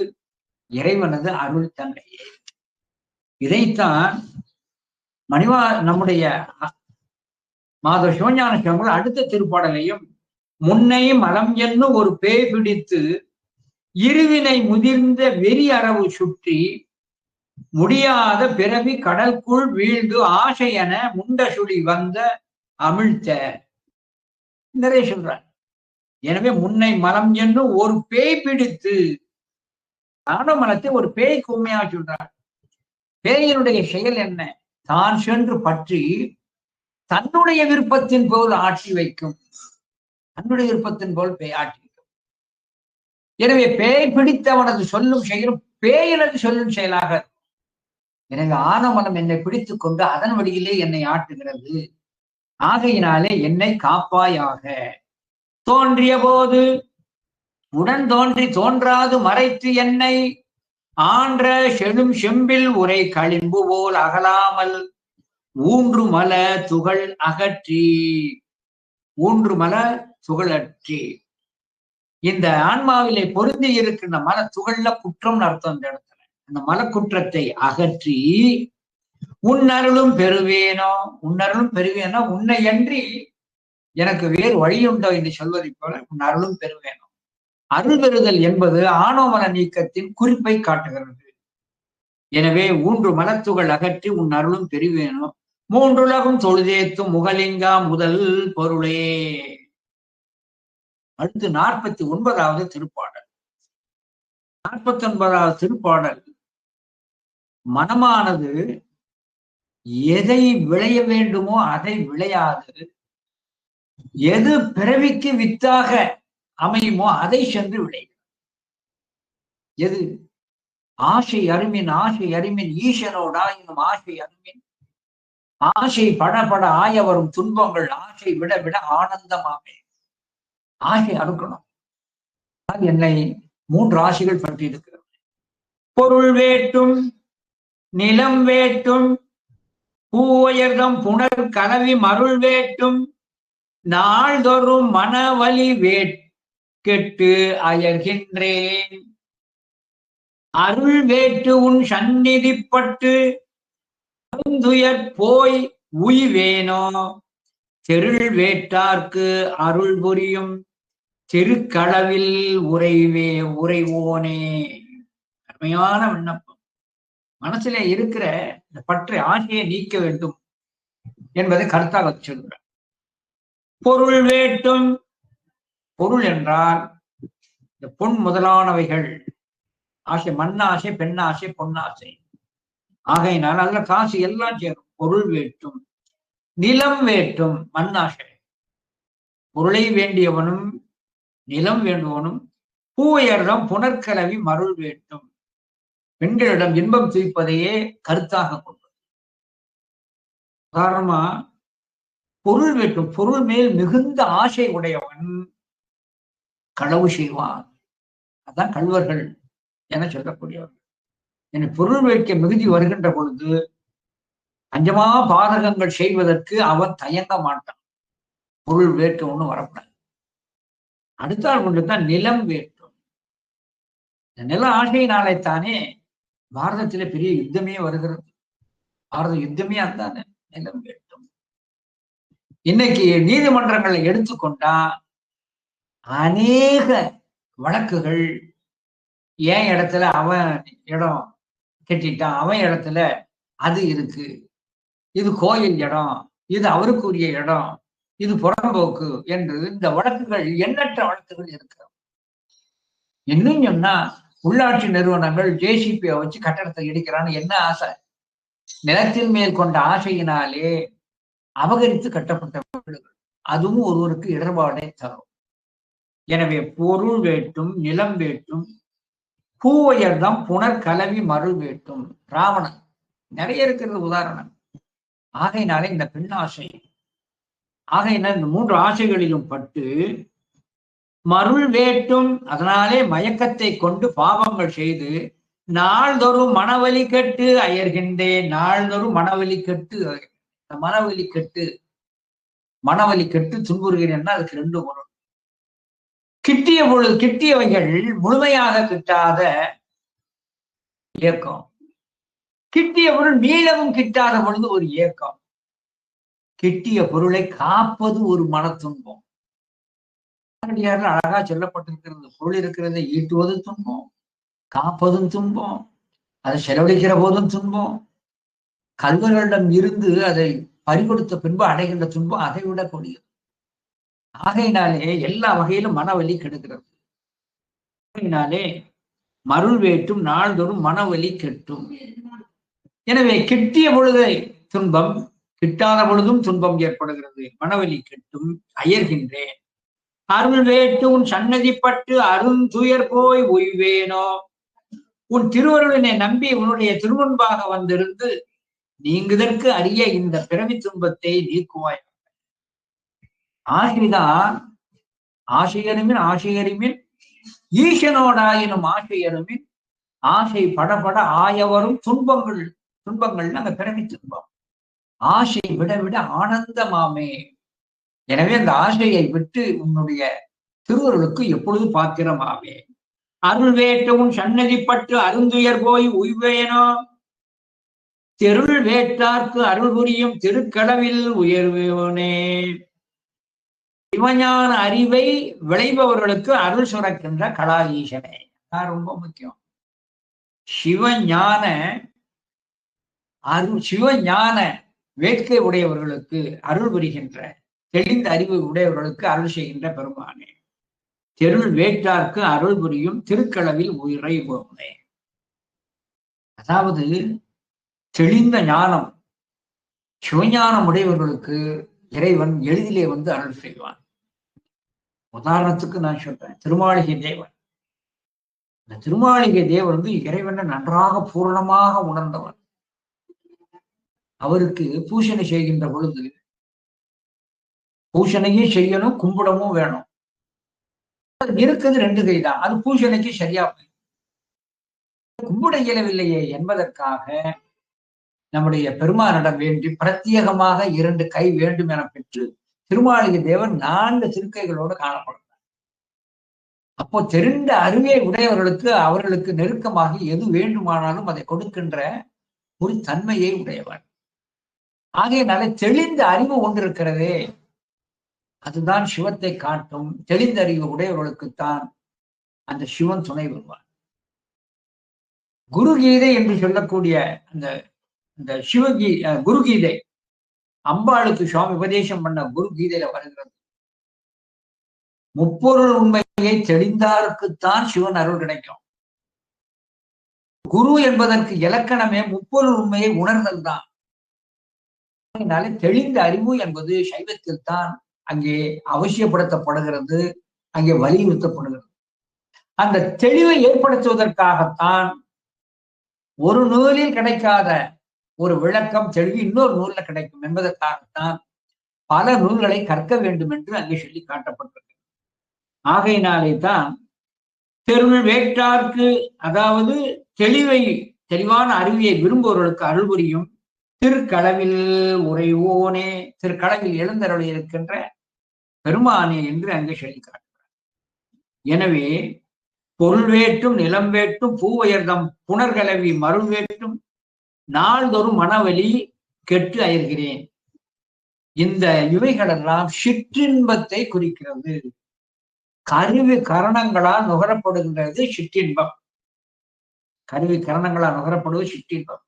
இறைவனது அருள் தன்மையே. இதைத்தான் நம்முடைய மாதவ சிவஞான சுவாமிகள் அடுத்த திருப்பாடலையும் முன்னை மலம் என்னும் ஒரு பேய் பிடித்து இருவினை முதிர்ந்த வெறி அரவு சுற்றி முடியாத பிறவி கடற்குள் வீழ்ந்து ஆசை என முண்ட சுழி வந்த அமிழ்த்த நிறைய சொல்றார். எனவே முன்னை மலம் என்னும் ஒரு பேய் பிடித்து, ஆனமலத்தை ஒரு பேய்க்கு உண்மையாக சொல்றார். பேயினுடைய செயல் என்ன? தான் சென்று பற்றி தன்னுடைய விருப்பத்தின் போல் ஆட்சி வைக்கும். தன்னுடைய விருப்பத்தின் போல் பேய் ஆட்சி வைக்கும். எனவே பேய் பிடித்தவனது சொல்லும் செயலும் பேயினது சொல்லும் செயலாக. எனவே ஆனமலம் என்னை பிடித்துக் கொண்டு அதன் வழியிலே என்னை ஆட்டுகிறது. ஆகையினாலே என்னை காப்பாயாக. தோன்றிய போது உடன் தோன்றி தோன்றாது மறைத்து என்னை ஆன்ற செழும் செம்பில் உரை களிம்பு போல் அகலாமல் ஊன்று மல துகள் அகற்றி. ஊன்று மல துகளற்றி. இந்த ஆன்மாவிலே பொருந்தி இருக்கின்ற மல துகள்ல குற்றம் அர்த்தம். இந்த இடத்துல அந்த மல குற்றத்தை அகற்றி உன்னருளும் பெறுவேனோ. உன்னருளும் பெறுவேனோ, உன்னை அன்றி எனக்கு வேறு வழியுண்டோ என்று சொல்வதை போல உன் அருளும் பெறுவேனோ. அருள் பெறுதல் என்பது ஆணவமல நீக்கத்தின் குறிப்பை காட்டுகிறது. எனவே ஊன்று மலத்துகள் அகற்றி உன் அருளும் பெறுவேனோ மூன்றுலகும் தொழுதேத்தும் முகலிங்கா முதல் பொருளே. அடுத்து 49வது திருப்பாடல். 49வது திருப்பாடல் மனமானது எதை விளைய வேண்டுமோ அதை விளையாது, எது பிறவிக்கு வித்தாக அமையுமோ அதை சென்று விளையும். எது ஆசை அருமின் ஆசை அருமின் ஈசனோடா இன்னும் ஆசை அருமின் ஆசை படபட ஆய வரும் துன்பங்கள் ஆசை விட விட ஆனந்தமாமே. ஆசை அறுக்கணும். என்னை 3 ஆசைகள் பற்றி இருக்கிறது. பொருள் வேட்டும், நிலம் வேட்டும், பூவயர்தம் புனர் கலவி மருள் வேட்டும், நாள்தோறும் மனவலி கெட்டு அயர்கின்றேன். அருள் வேட்டு உன் சந்நிதிப்பட்டு அருந்துயர் போய் உய்வேனோ. தெருள் வேட்டார்க்கு அருள் புரியும் திருக்களவில் உறைவோனே. அருமையான விண்ணப்பம். மனசிலே இருக்கிற இந்த பற்றை ஆசையை நீக்க வேண்டும் என்பதை கருத்தாக சொல்கிறார். பொருள் வேட்டும். பொருள் என்றால் இந்த பொன் முதலானவைகள் ஆசை, மண்ணாசை, பெண்ணாசை, பொன்னாசை. ஆகையினால் அதுல காசு எல்லாம் சேரும். பொருள் வேட்டும். நிலம் வேட்டும். மண்ணாசை. பொருளை வேண்டியவனும் நிலம் வேண்டுவனும் பூவையரிடம் புனர்கலவி மருள் வேட்டும். பெண்களிடம் இன்பம் துய்ப்பதையே கருத்தாக கொள்வது. உதாரணமா பொருள் வேட்டும். பொருள் மேல் மிகுந்த ஆசை உடையவன் களவு செய்வான். அதான் கள்வர்கள் என சொல்லக்கூடியவர்கள். என பொருள் வைக்க மிகுதி வருகின்ற பொழுது அஞ்சமா பாதகங்கள் செய்வதற்கு அவன் தயங்க மாட்டான். பொருள் வேட்டும் ஒண்ணு வரப்படாது. அடுத்தால் கொண்டுதான் நிலம் வேட்டும். இந்த நில ஆசையினாலேத்தானே பாரதத்திலே பெரிய யுத்தமே வருகிறது. பாரத யுத்தமே அதுதானே, நிலம் வேட்டும். இன்னைக்கு நீதிமன்றங்களை எடுத்துக்கொண்டா அநேக வழக்குகள் ஏன் இடத்துல அவன் இடம் கட்டிட்டான், அவன் இடத்துல அது இருக்கு, இது கோயில் இடம், இது அவருக்குரிய இடம், இது புறம்போக்கு என்று இந்த வழக்குகள் எண்ணற்ற வழக்குகள் இருக்கிறது. இன்னும் சொன்னா உள்ளாட்சி நிறுவனங்கள் ஜேசிபியை வச்சு கட்டடத்தை இடிக்கிறான்னு என்ன ஆசை? நிலத்தின் மேல் கொண்ட ஆசையினாலே அபகரித்து கட்டப்பட்ட வீடுகள். அதுவும் ஒருவருக்கு இடர்பாடை தரும். எனவே பொருள் வேட்டும், நிலம் வேட்டும், பூவையர்தம் புனர் கலவி மறு வேட்டும். ராவணன் நிறைய இருக்கிறது உதாரணம். ஆகையினாலே இந்த பெண் ஆசை, ஆகையினால் இந்த 3 ஆசைகளிலும் பட்டு மருள் வேட்டும். அதனாலே மயக்கத்தை கொண்டு பாவங்கள் செய்து நாள்தோறும் மனவலி கெட்டு அயர்கின்றேன். நாள்தோறும் மனவலி கெட்டு, மனவலி கெட்டு துன்புறுகிறேன்னா அதுக்கு 2 பொருள். கிட்டிய பொழுது கிட்டியவைகள் முழுமையாக கிட்டாத ஏக்கம், கிட்டிய பொருள் மீளவும் கிட்டாத பொழுது ஒரு ஏக்கம், கிட்டிய பொருளை காப்பது ஒரு மன துன்பம். அழகா சொல்லப்பட்டிருக்கிறது. பொருள் இருக்கிறதை ஈட்டுவது துன்பம், காப்பதும் துன்பம், அதை செலவழிக்கிற போதும் துன்பம், கல்வர்களிடம் இருந்து அதை பறிகொடுத்த பின்பு அடைகின்ற துன்பம் அதை விட கொடியது. ஆகையினாலே எல்லா வகையிலும் மனவலி கெடுக்கிறது. ஆகையினாலே மருள் வேட்டும், நாள்தோறும் மனவலி கெட்டும். எனவே கிட்டிய பொழுதை துன்பம், கிட்டாத பொழுதும் துன்பம் ஏற்படுகிறது. மனவலி கெட்டும் அயர்கின்றேன். அருள் வேட்டு உன் சன்னதிப்பட்டு அருந்துயர் போய் உய்வேனோ. உன் திருவருளினை நம்பி உன்னுடைய திருமுன்பாக வந்திருந்து நீங்குதற்கு அரிய இந்த பிறவி துன்பத்தை நீக்குவாய். ஆசைதான் ஆசையருமின் ஈசனோடாயினும் ஆசையருமின் ஆசை படபட ஆயவரும் துன்பங்கள் அங்க பிறவி துன்பம். ஆசை விட விட ஆனந்தமாமே. எனவே அந்த ஆசையை விட்டு உன்னுடைய திருவருளுக்கு எப்பொழுது பாத்திரமாவே. அருள் வேட்டவும் சன்னதிப்பட்டு அருந்துயர் போய் உய்வேனோ. தெருள் வேட்டார்க்கு அருள் புரியும் திருக்கடவில் உயர்வேனே. சிவஞான அறிவை விளைபவர்களுக்கு அருள் சுரக்கின்ற கலாஈசனே. ரொம்ப முக்கியம். சிவஞான வேட்கை உடையவர்களுக்கு அருள் புரிகின்ற, தெளிந்த அறிவு உடையவர்களுக்கு அருள் செய்கின்ற பெருமானே. தெருள் வேட்டார்க்கு அருள் புரியும் திருக்களவில் உயர்வேனே. அதாவது தெளிந்த ஞானம், சிவஞானம் உடையவர்களுக்கு இறைவன் எளிதிலே வந்து அருள் செய்வான். உதாரணத்துக்கு நான் சொல்றேன், திருமாளிகை தேவன். இந்த திருமாளிகை தேவன் வந்து இறைவனை நன்றாக பூரணமாக உணர்ந்தவன். அவருக்கு பூசணை செய்கின்ற பொழுது பூசணையும் செய்யணும், கும்பிடமும் வேணும். இருக்குது 2 கைதான், அது பூசணைக்கு சரியா கும்பிட இயலவில்லையே என்பதற்காக நம்முடைய பெருமானிடம் வேண்டி பிரத்யேகமாக 2 கை வேண்டும் என பெற்று திருமாளிகை தேவன் 4 திருக்கைகளோடு காணப்படுகிறார். அப்போ தெரிந்த அறிவை உடையவர்களுக்கு அவர்களுக்கு நெருக்கமாக எது வேண்டுமானாலும் அதை கொடுக்கின்ற ஒரு தன்மையை உடையவர். ஆகையினால தெளிந்த அறிவு ஒன்று இருக்கிறதே, அதுதான் சிவத்தை காட்டும். தெளிந்த அறிவு உடையவர்களுக்குத்தான் அந்த சிவன் துணை வருவார். குருகீதை என்று சொல்லக்கூடிய அந்த குருகீதை, அம்பாளுக்கு சுவாமி உபதேசம் பண்ண குருகீதையில வருகிறது. முப்பொருள் உண்மையை தெளிந்தாருக்குத்தான் சிவன் அருள் கிடைக்கும். குரு என்பதற்கு இலக்கணமே முப்பொருள் உண்மையை உணர்தல் தான். தெளிந்த அறிவு என்பது சைவத்தில் தான் அங்கே அவசியப்படுத்தப்படுகிறது, அங்கே வலியுறுத்தப்படுகிறது. அந்த தெளிவை ஏற்படுத்துவதற்காகத்தான் ஒரு நூலில் கிடைக்காத ஒரு விளக்கம் தெளிவு இன்னொரு நூல்ல கிடைக்கும் என்பதற்காகத்தான் பல நூல்களை கற்க வேண்டும் என்று அங்கே சொல்லி காட்டப்பட்டது. ஆகையினாலே தான் தெருள் வேட்டார்க்கு, அதாவது தெளிவை தெளிவான அறிவியை விரும்புபவர்களுக்கு அருள் புரியும் திருக்களவில் உறைவோனே, திருக்களவில் எழுந்தருளி இருக்கின்ற பெருமானே என்று அங்கே சொல்லி காட்டுகிறார். எனவே பொருள் வேட்டும் நிலம் வேட்டும் பூவயர்தம் புனர்கலவி மருள் வேட்டும் நாள்தோறும் மனவெளி கெட்டு அயர்கிறேன். இந்த இவைகளெல்லாம் சிற்றின்பத்தை குறிக்கிறது. கருவி கரணங்களால் நுகரப்படுகின்றது சிற்றின்பம். கருவி கரணங்களால் நுகரப்படுவது சிற்றின்பம்.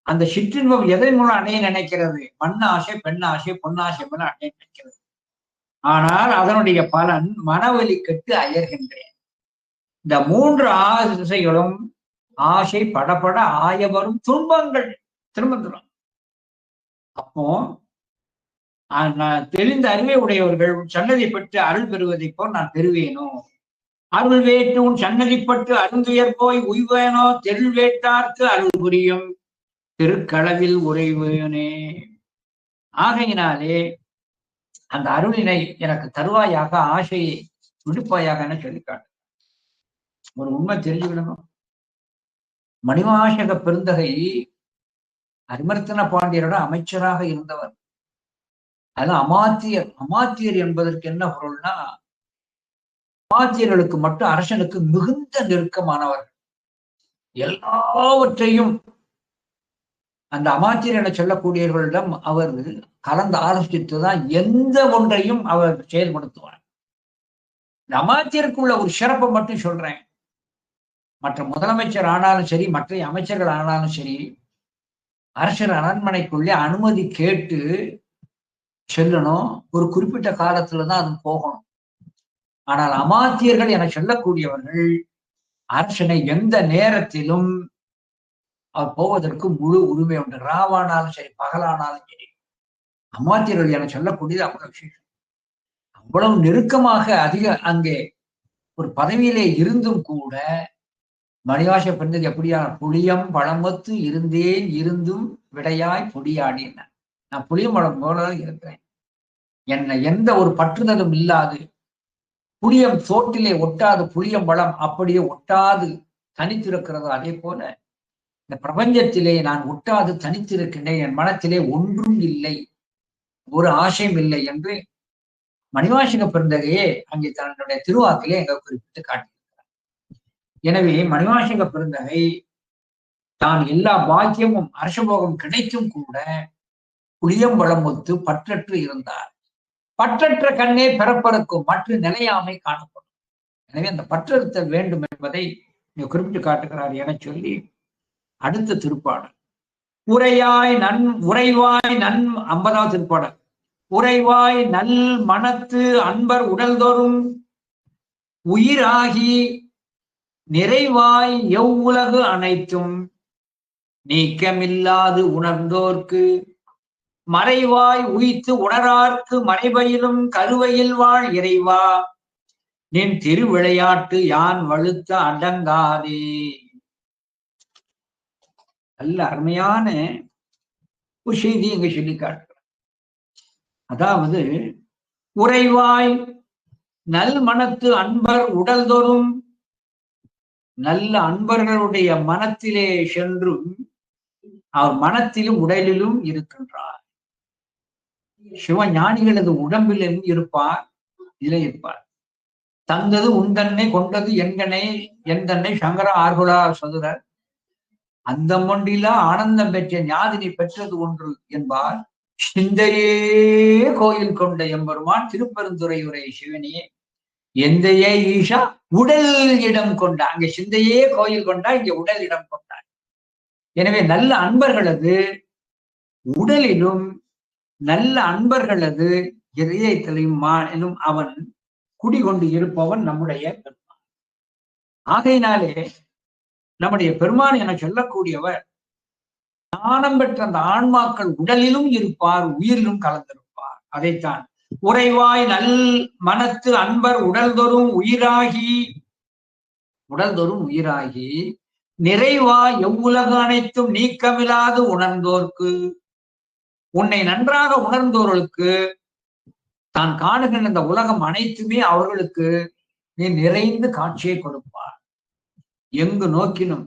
அந்த சிற்றின்பம் எதை மூலம் அடைய நினைக்கிறது? மண் ஆசை, பெண் ஆசை, பொன்னாசை மூலம் அடைய நினைக்கிறது. ஆனால் அதனுடைய பலன் மனவெளி கெட்டு அயர்கின்றேன். இந்த 3 ஆசைகளும் ஆசை படப்பட ஆய வரும் துன்பங்கள் திரும்ப. அப்போ தெளிந்த அறிவை உடையவர்கள் சன்னதி பெற்று அருள் பெறுவதை போல் நான் பெறுவேனோ? அருள் வேட்டு உன் சன்னதிப்பட்டு அருந்துயர் போய் உய்வேனோ? தெருள் வேட்டார்க்கு அருள் புரியும் திருக்களவில் உறைவேனே. ஆகையினாலே அந்த அருளினை எனக்கு தருவாயாக, ஆசையை விடுப்பாயாக என சொல்லிக்காட்டு. ஒரு உண்மை தெரிஞ்சுக்கிடணும். மணிவாசக பெருந்தகை அரிமர்த்தன பாண்டியரோட அமைச்சராக இருந்தவர். அது அமாத்தியர். அமாத்தியர் என்பதற்கு என்ன பொருள்னா, அமாத்தியர்களுக்கு மட்டும் அரசனுக்கு மிகுந்த நெருக்கமானவர்கள். எல்லாவற்றையும் அந்த அமாத்தியர் என சொல்லக்கூடியவர்களிடம் அவர் கலந்து ஆலோசித்துதான் எந்த ஒன்றையும் அவர் செயல்படுத்துவார். இந்த அமாத்தியருக்குள்ள ஒரு சிறப்பை மட்டும் சொல்றேன். மற்ற முதலமைச்சர் ஆனாலும் சரி, மற்ற அமைச்சர்கள் ஆனாலும் சரி, அரசர் அரண்மனைக்குள்ளே அனுமதி கேட்டு செல்லணும். ஒரு குறிப்பிட்ட காலத்துலதான் அது போகணும். ஆனால் அமாத்தியர்கள் என சொல்லக்கூடியவர்கள் அரசனை எந்த நேரத்திலும் அவர் போவதற்கு முழு உரிமை உண்டு. ராவானாலும் சரி, பகலானாலும் சரி. அமாத்தியர்கள் என சொல்லக்கூடியது அவ்வளவு விசேஷம். அவ்வளவு நெருக்கமாக அங்கே ஒரு பதவியிலே இருந்தும் கூட மணிவாச பெருந்தகை எப்படியா? புளியம் பழமொத்து இருந்தேன் இருந்தும் விடையாய் பொடியாடின. நான் புளியம் பழம் போலதான் இருக்கிறேன். என்னை எந்த ஒரு பற்றுதலும் இல்லாது, புளியம் சோட்டிலே ஒட்டாது புளியம் பழம் அப்படியே ஒட்டாது தனித்திருக்கிறதோ அதே போல இந்த பிரபஞ்சத்திலே நான் ஒட்டாது தனித்திருக்கின்றேன். என் மனத்திலே ஒன்றும் இல்லை, ஒரு ஆசையும் இல்லை என்று மணிவாசக பெருந்தகையே அங்கே தன்னுடைய திருவாக்கிலே எங்க குறிப்பிட்டு காட்டியிருக்கிறார். எனவே மணிவாசக பெருந்தகை தான் எல்லா பாக்கியமும் அரசபோகம் கிடைத்தும் கூட புளியம்பழம் ஒத்து பற்றற்று இருந்தார். பற்றற்ற கண்ணே பிறப்பறுக்கும், மற்ற நிலையாமை காணப்படும். எனவே அந்த பற்றறுத்தல் வேண்டும் என்பதை குறிப்பிட்டு காட்டுகிறார் என சொல்லி அடுத்த திருப்பாடல் உரைவாய் 50வது திருப்பாடல். உரைவாய் நல் மனத்து அன்பர் உடல்தோறும் உயிராகி நிறைவாய் எவ்வுலகு அனைத்தும் நீக்கமில்லாது உணர்ந்தோர்க்கு மறைவாய் உய்த்து உணரார்க்கு மறைபயிலும் கருவையில் வாழ் இறைவா நின் திருவிளையாட்டு யான் வழுத்த அடங்காதே. நல்ல அருமையான ஒரு செய்தி இங்க சொல்லி காட்டுறார். அதாவது உறைவாய் நல் மனத்து அன்பர் உடல்தோறும், நல்ல அன்பர்களுடைய மனத்திலே சென்றும் அவர் மனத்திலும் உடலிலும் இருக்கின்றார். சிவஞானிகளது உடம்பிலும் இருப்பார், இதிலே இருப்பார். தந்தது உந்தன்னை கொண்டது என்கனை எந்தன்னை சங்கர ஆர்குலா சதுரர் அந்த மொண்டிலா ஆனந்தம் பெற்ற ஞாதினி பெற்றது ஒன்று என்பார். சிந்தையே கோயில் கொண்ட எம்பெருமான் திருப்பெருந்துறையுரை சிவனியே எந்தையே ஈஷா உடல் இடம் கொண்ட. அங்கே சிந்தையே கோயில் கொண்டா, இங்கே உடல் இடம் கொண்டார். எனவே நல்ல அன்பர்களது உடலிலும் நல்ல அன்பர்களது இதயத்திலும் அவன் குடிகொண்டு இருப்பவன் நம்முடைய பெருமான். ஆகையினாலே நம்முடைய பெருமான் என சொல்லக்கூடியவர் ஞானம் பெற்ற அந்த ஆன்மாக்கள் உடலிலும் இருப்பார், உயிரிலும் கலந்திருப்பார். அதைத்தான் உறைவாய் நல் மனத்து அன்பர் உடல்தோறும் உயிராகி நிறைவாய் எவ்வுலகு அனைத்தும் நீக்கமில்லாது உணர்ந்தோர்க்கு, உன்னை நன்றாக உணர்ந்தோர்களுக்கு தான் காணுகின்ற இந்த உலகம் அனைத்துமே அவர்களுக்கு நீ நிறைந்து காட்சியை கொடுப்பார். எங்கு நோக்கினும்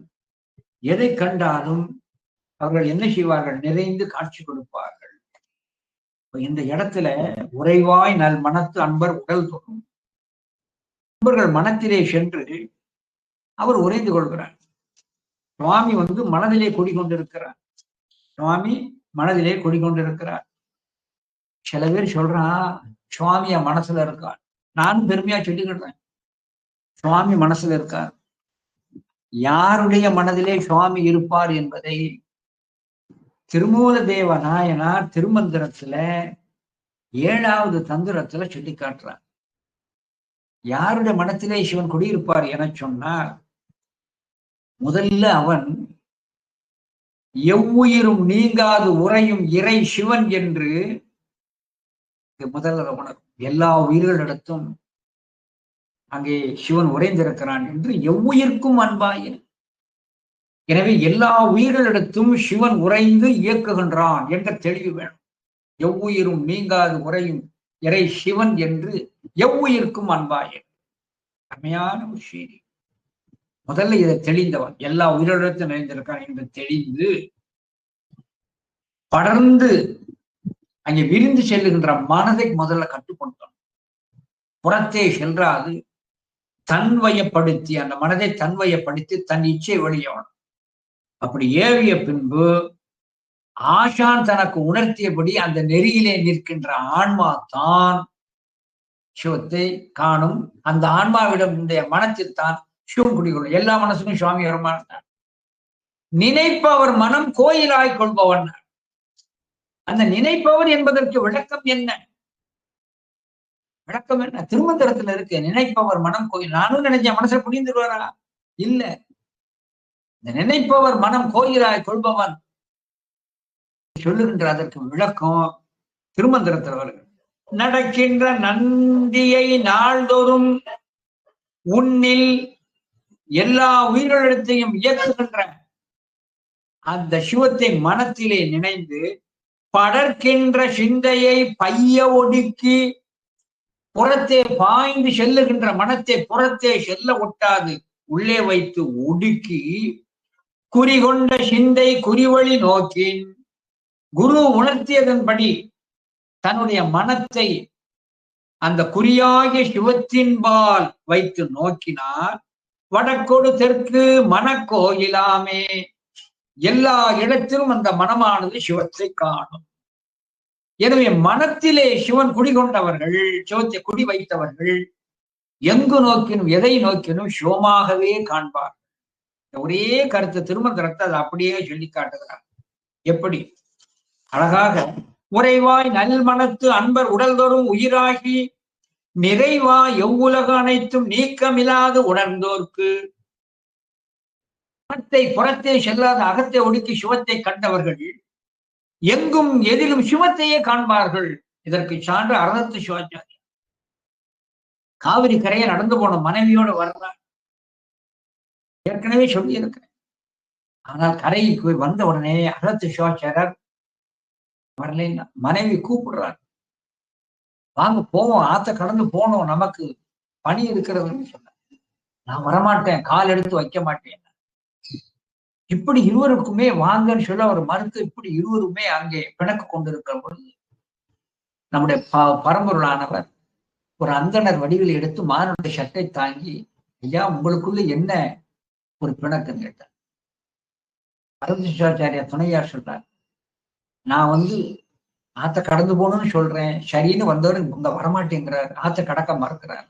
எதை கண்டாலும் அவர்கள் என்ன செய்வார்கள்? நிறைந்து காட்சி கொடுப்பார்கள். இந்த இடத்துல உறைவாய் நல் மனத்து அன்பர் உடல் தோறும் அன்பர்கள் மனத்திலே சென்று அவர் உறைந்து கொள்கிறார். சுவாமி மனதிலே குடிக்கொண்டிருக்கிறார். சுவாமி மனதிலே குடிக்கொண்டிருக்கிறார். சில பேர் சொல்றான் சுவாமிய மனசுல இருக்கார். நானும் பெருமையா சொல்லிக்கிடுறேன், சுவாமி மனசுல இருக்கார். யாருடைய மனதிலே சுவாமி இருப்பார் என்பதை திருமூல தேவ நாயனார் திருமந்திரத்துல 7வது தந்திரத்துல சொல்லி காட்டுறார். யாருடைய மனத்திலே சிவன் குடியிருப்பார் என சொன்னார், முதல்ல அவன் எவ்வுயிரும் நீங்காது உறையும் இறை சிவன் என்று முதல்ல உணரும். எல்லா உயிர்களிடத்தும் அங்கே சிவன் உறைந்திருக்கிறான் என்று எவ்வுயிர்க்கும் அன்பாய. எனவே எல்லா உயிர்களிடத்தும் சிவன் உறைந்து இயக்குகின்றான் என்ற தெளிவு வேணும். எவ்வுயிரும் நீங்காது உறையும் இறை சிவன் என்று எவ்வுயிர்க்கும் அன்பாய. அருமையான ஒரு செய்தி. முதல்ல இதை தெளிந்தவன் எல்லா உயிரிழத்தும் நிறைந்திருக்கான் என்று தெளிந்து படர்ந்து அங்கே விரிந்து செல்லுகின்ற மனதை முதல்ல கட்டுக்கொண்டான். புறத்தே சென்றாது தன்வயப்படுத்தி அந்த மனதை தன்வயப்படுத்தி தன் இச்சை வெளியவன். அப்படி ஏவிய பின்பு ஆசான் தனக்கு உணர்த்தியபடி அந்த நெறியிலே நிற்கின்ற ஆன்மா தான் சிவத்தை காணும். அந்த ஆன்மாவிடம் இந்த மனத்தில் தான் சிவன் குடிக்கொள்ளும். எல்லா மனசுக்கும் சுவாமி வரமாட்டார். நினைப்பவர் மனம் கோயிலாய் கொள்பவன். அந்த நினைப்பவர் என்பதற்கு விளக்கம் என்ன? விளக்கம் என்ன? திருமந்திரத்துல இருக்கு. நினைப்பவர் மனம் கோயில். நானும் நினைச்சேன் மனசை புரிந்துருவாரா? இல்ல. இந்த நினைப்பவர் மனம் கோயிலாய் கொள்பவன் சொல்லுகின்ற அதற்கு விளக்கம் திருமந்திரத்தில் வருகிறது. நடக்கின்ற நந்தியை நாள்தோறும் உன்னில் எல்லா உயிரிழத்தையும் இயக்குகின்ற அந்த சிவத்தை மனத்திலே நினைந்து படர்க்கின்ற சிந்தையை பைய ஒடுக்கி புறத்தே பாய்ந்து செல்லுகின்ற மனத்தை புறத்தே செல்ல ஒட்டாது உள்ளே வைத்து ஒடுக்கி குறிகொண்ட சிந்தை குறிவழி நோக்கின் குரு உணர்த்தியதன்படி தன்னுடைய மனத்தை அந்த குறியாகிய சிவத்தின்பால் வைத்து நோக்கினார். வடக்கோடு தெற்கு மனக்கோயிலாமே. எல்லா இடத்திலும் அந்த மனமானது சிவத்தை காணும். எனவே மனத்திலே சிவன் குடிகொண்டவர்கள், சிவத்தை குடி வைத்தவர்கள் எங்கு நோக்கினும் எதை நோக்கினும் சிவமாகவே காண்பார். ஒரே கருத்து திருமந்திரத்தை அதை அப்படியே சொல்லி காட்டுகிறார். எப்படி அழகாக உறைவாய் நல் மனத்து அன்பர் உடல்தோறும் உயிராகி நிறைவா எவ்வுலக அனைத்தும் நீக்கமில்லாது உணர்ந்தோர்க்கு மனத்தை புறத்தே செல்லாத அகத்தை ஒடுக்கி சிவத்தை கண்டவர்கள் எங்கும் எதிலும் சிவத்தையே காண்பார்கள். இதற்கு சான்று அறநத்து சிவாச்சாரியா காவிரி கரையை நடந்து போன மனைவியோட வர்றார். ஏற்கனவே சொல்லி இருக்கிறேன். ஆனால் கரைக்கு வந்த உடனே அறநத்து சிவாச்சாரியர் வரலைன்னா மனைவி கூப்பிடுறார், வாங்க போவோம், ஆத்த கடந்து போனோம், நமக்கு பணி இருக்கிறதுன்னு சொன்ன. நான் வரமாட்டேன், கால் எடுத்து வைக்க மாட்டேன். இப்படி இருவருக்குமே வாங்கன்னு சொல்ல அவர் மறுத்து இப்படி இருவருமே அங்கே பிணக்கு கொண்டிருக்கிற பொழுது நம்முடைய பரம்பொருளானவர் ஒரு அந்தணர் வடிவில் எடுத்து மானுடைய சட்டை தாங்கி, ஐயா உங்களுக்குள்ள என்ன ஒரு பிணக்குன்னு கேட்டார். பரமசிவாச்சாரியா துணையார் சொல்றார், நான் ஆத்த கடந்து போகணும்னு சொல்றேன், சரின்னு வந்தவர் இங்க வரமாட்டேங்கிறார், ஆத்த கடக்க மறுக்கிறார்.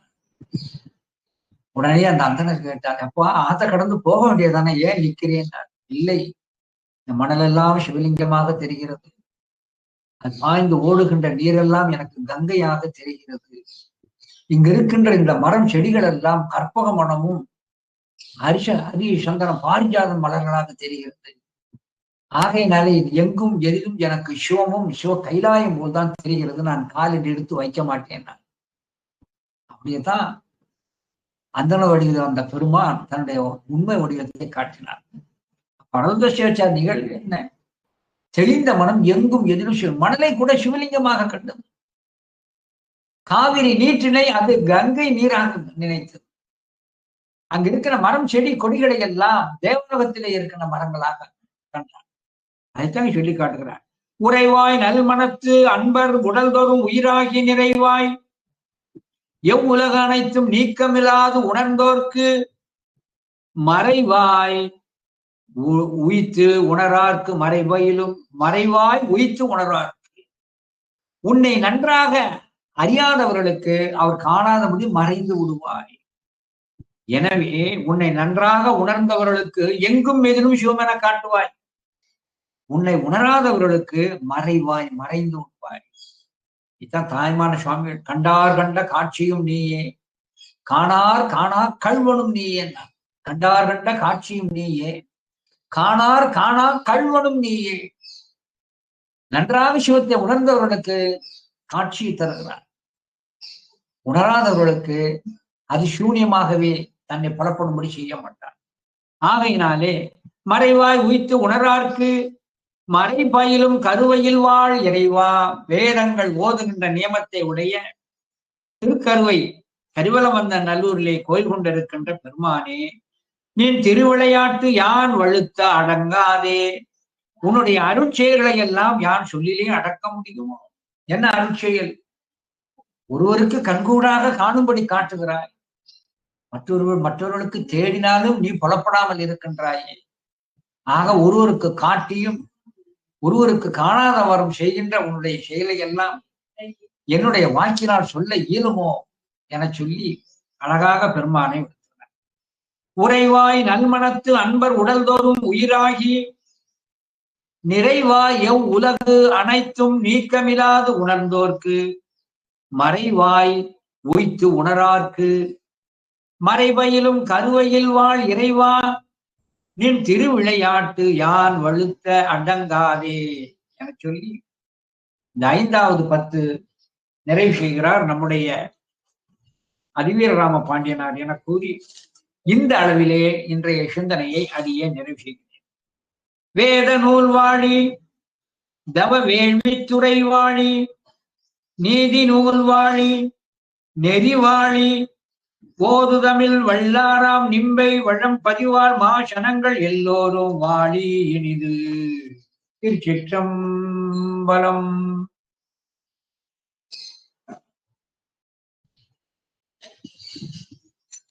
உடனே அந்த அந்தனர் கேட்டார், அப்பா ஆத்த கடந்து போக வேண்டியதானே, ஏன் நிக்கிறேன்? இல்லை, இந்த மணல் எல்லாம் சிவலிங்கமாக தெரிகிறது, அது பாய்ந்து ஓடுகின்ற நீரெல்லாம் எனக்கு கங்கையாக தெரிகிறது, இங்க இருக்கின்ற இந்த மரம் செடிகள் எல்லாம் கற்பக மனமும் ஹரிசங்கரம் பாரிஜாதம் மலர்களாக தெரிகிறது. ஆகையினாலே இது எங்கும் எதிலும் எனக்கு சிவமும் சிவ கைலாயம் போல்தான் தெரிகிறது, நான் காலில் எடுத்து வைக்க மாட்டேன். அப்படியேதான் அந்தன வடிவில் வந்த பெருமான் தன்னுடைய உண்மை வடிவத்தை காட்டினார். பரந்த சிவாச்சாரிய நிகழ்வு என்ன? தெளிந்த மனம் எங்கும் எதிலும் மணலை கூட சிவலிங்கமாக கண்டது. காவிரி நீற்றினை அது கங்கை நீராக நினைத்தது. அங்க இருக்கிற மரம் செடி கொடிகளை எல்லாம் தேவலோகத்திலே இருக்கிற மரங்களாக கண்டார். அதைத்தான் சொல்லி காட்டுகிறார். உறைவாய் நல்மனத்து அன்பர் உடல்தோறும் உயிராகி நிறைவாய் எவ்வுலக அனைத்தும் நீக்கமில்லாது உணர்ந்தோர்க்கு மறைவாய் உயித்து உணரார்க்கு மறைவாயிலும் மறைவாய் உயித்து உணரார்க்கு. உன்னை நன்றாக அறியாதவர்களுக்கு அவர் காணாதபடி மறைந்து விடுவாய். எனவே உன்னை நன்றாக உணர்ந்தவர்களுக்கு எங்கும் எதிலும் சிவமென காட்டுவாய். உன்னை உணராதவர்களுக்கு மறைவாய் மறைந்து விடுவாய். இதுதான் தாய்மான சுவாமி கண்டார் கண்ட காட்சியும் நீயே, காணார் காணா கல்வனும் நீயே. கண்டார் கண்ட காட்சியும் நீயே, காணார் காணா கல்வனும் நீயே. நன்றாக சிவத்தை உணர்ந்தவர்களுக்கு காட்சியை தருகிறார். உணராதவர்களுக்கு அது சூன்யமாகவே தன்னை புலப்படும்படி செய்ய மாட்டார். ஆகையினாலே மறைவாய் உய்த்து உணரார்க்கு மறைபயிலும் கருவையில் வாழ் இறைவா. வேதங்கள் ஓதுகின்ற நியமத்தை உடைய திருக்கருவை கரிவலம் வந்த நல்லூரிலே கோயில் கொண்டிருக்கின்ற பெருமானே, நீ திருவிளையாட்டு யான் வழுத்த அடங்காதே. உன்னுடைய அருட்செயல்களை எல்லாம் யான் சொல்லிலே அடக்க முடியுமோ? என்ன அருட்செயல்? ஒருவருக்கு கண்கூடாக காணும்படி காட்டுகிறாய், மற்றவர்களுக்கு தேடினாலும் நீ புலப்படாமல் இருக்கின்றாயே. ஆக ஒருவருக்கு காட்டியும் ஒருவருக்கு காணாதவரும் செய்கின்ற உன்னுடைய செயலை எல்லாம் என்னுடைய வாக்கினால் சொல்ல இயலுமோ என சொல்லி அழகாக பெருமானை விடுத்தார். உறைவாய் நல்மனத்து அன்பர் உடல்தோறும் உயிராகி நிறைவாய் எவ் உலகு அனைத்தும் நீக்கமில்லாது உணர்ந்தோர்க்கு மறைவாய் உய்த்து உணரார்க்கு மறைவையிலும் கருவையில் வாழ் இறைவா. நின் திருவிளையாட்டு யான் வழுத்த அடங்காதே என சொல்லி இந்த 5வது 10 நிறைவு செய்கிறார் நம்முடைய அதிவீரராம பாண்டியனார் என கூறி இந்த அளவிலே இன்றைய சிந்தனையை அடியே நிறைவு செய்கிறேன். வேத நூல் வாழி தவ வேள்வித்துறை வாழி நீதி நூல் வாழி நெறிவாழி போது தமிழ் வல்லாராம் நிம்பை வழம் பதிவார் மாசனங்கள் எல்லோரும் வாழி இனிது. திருச்சிற்றம்பலம்.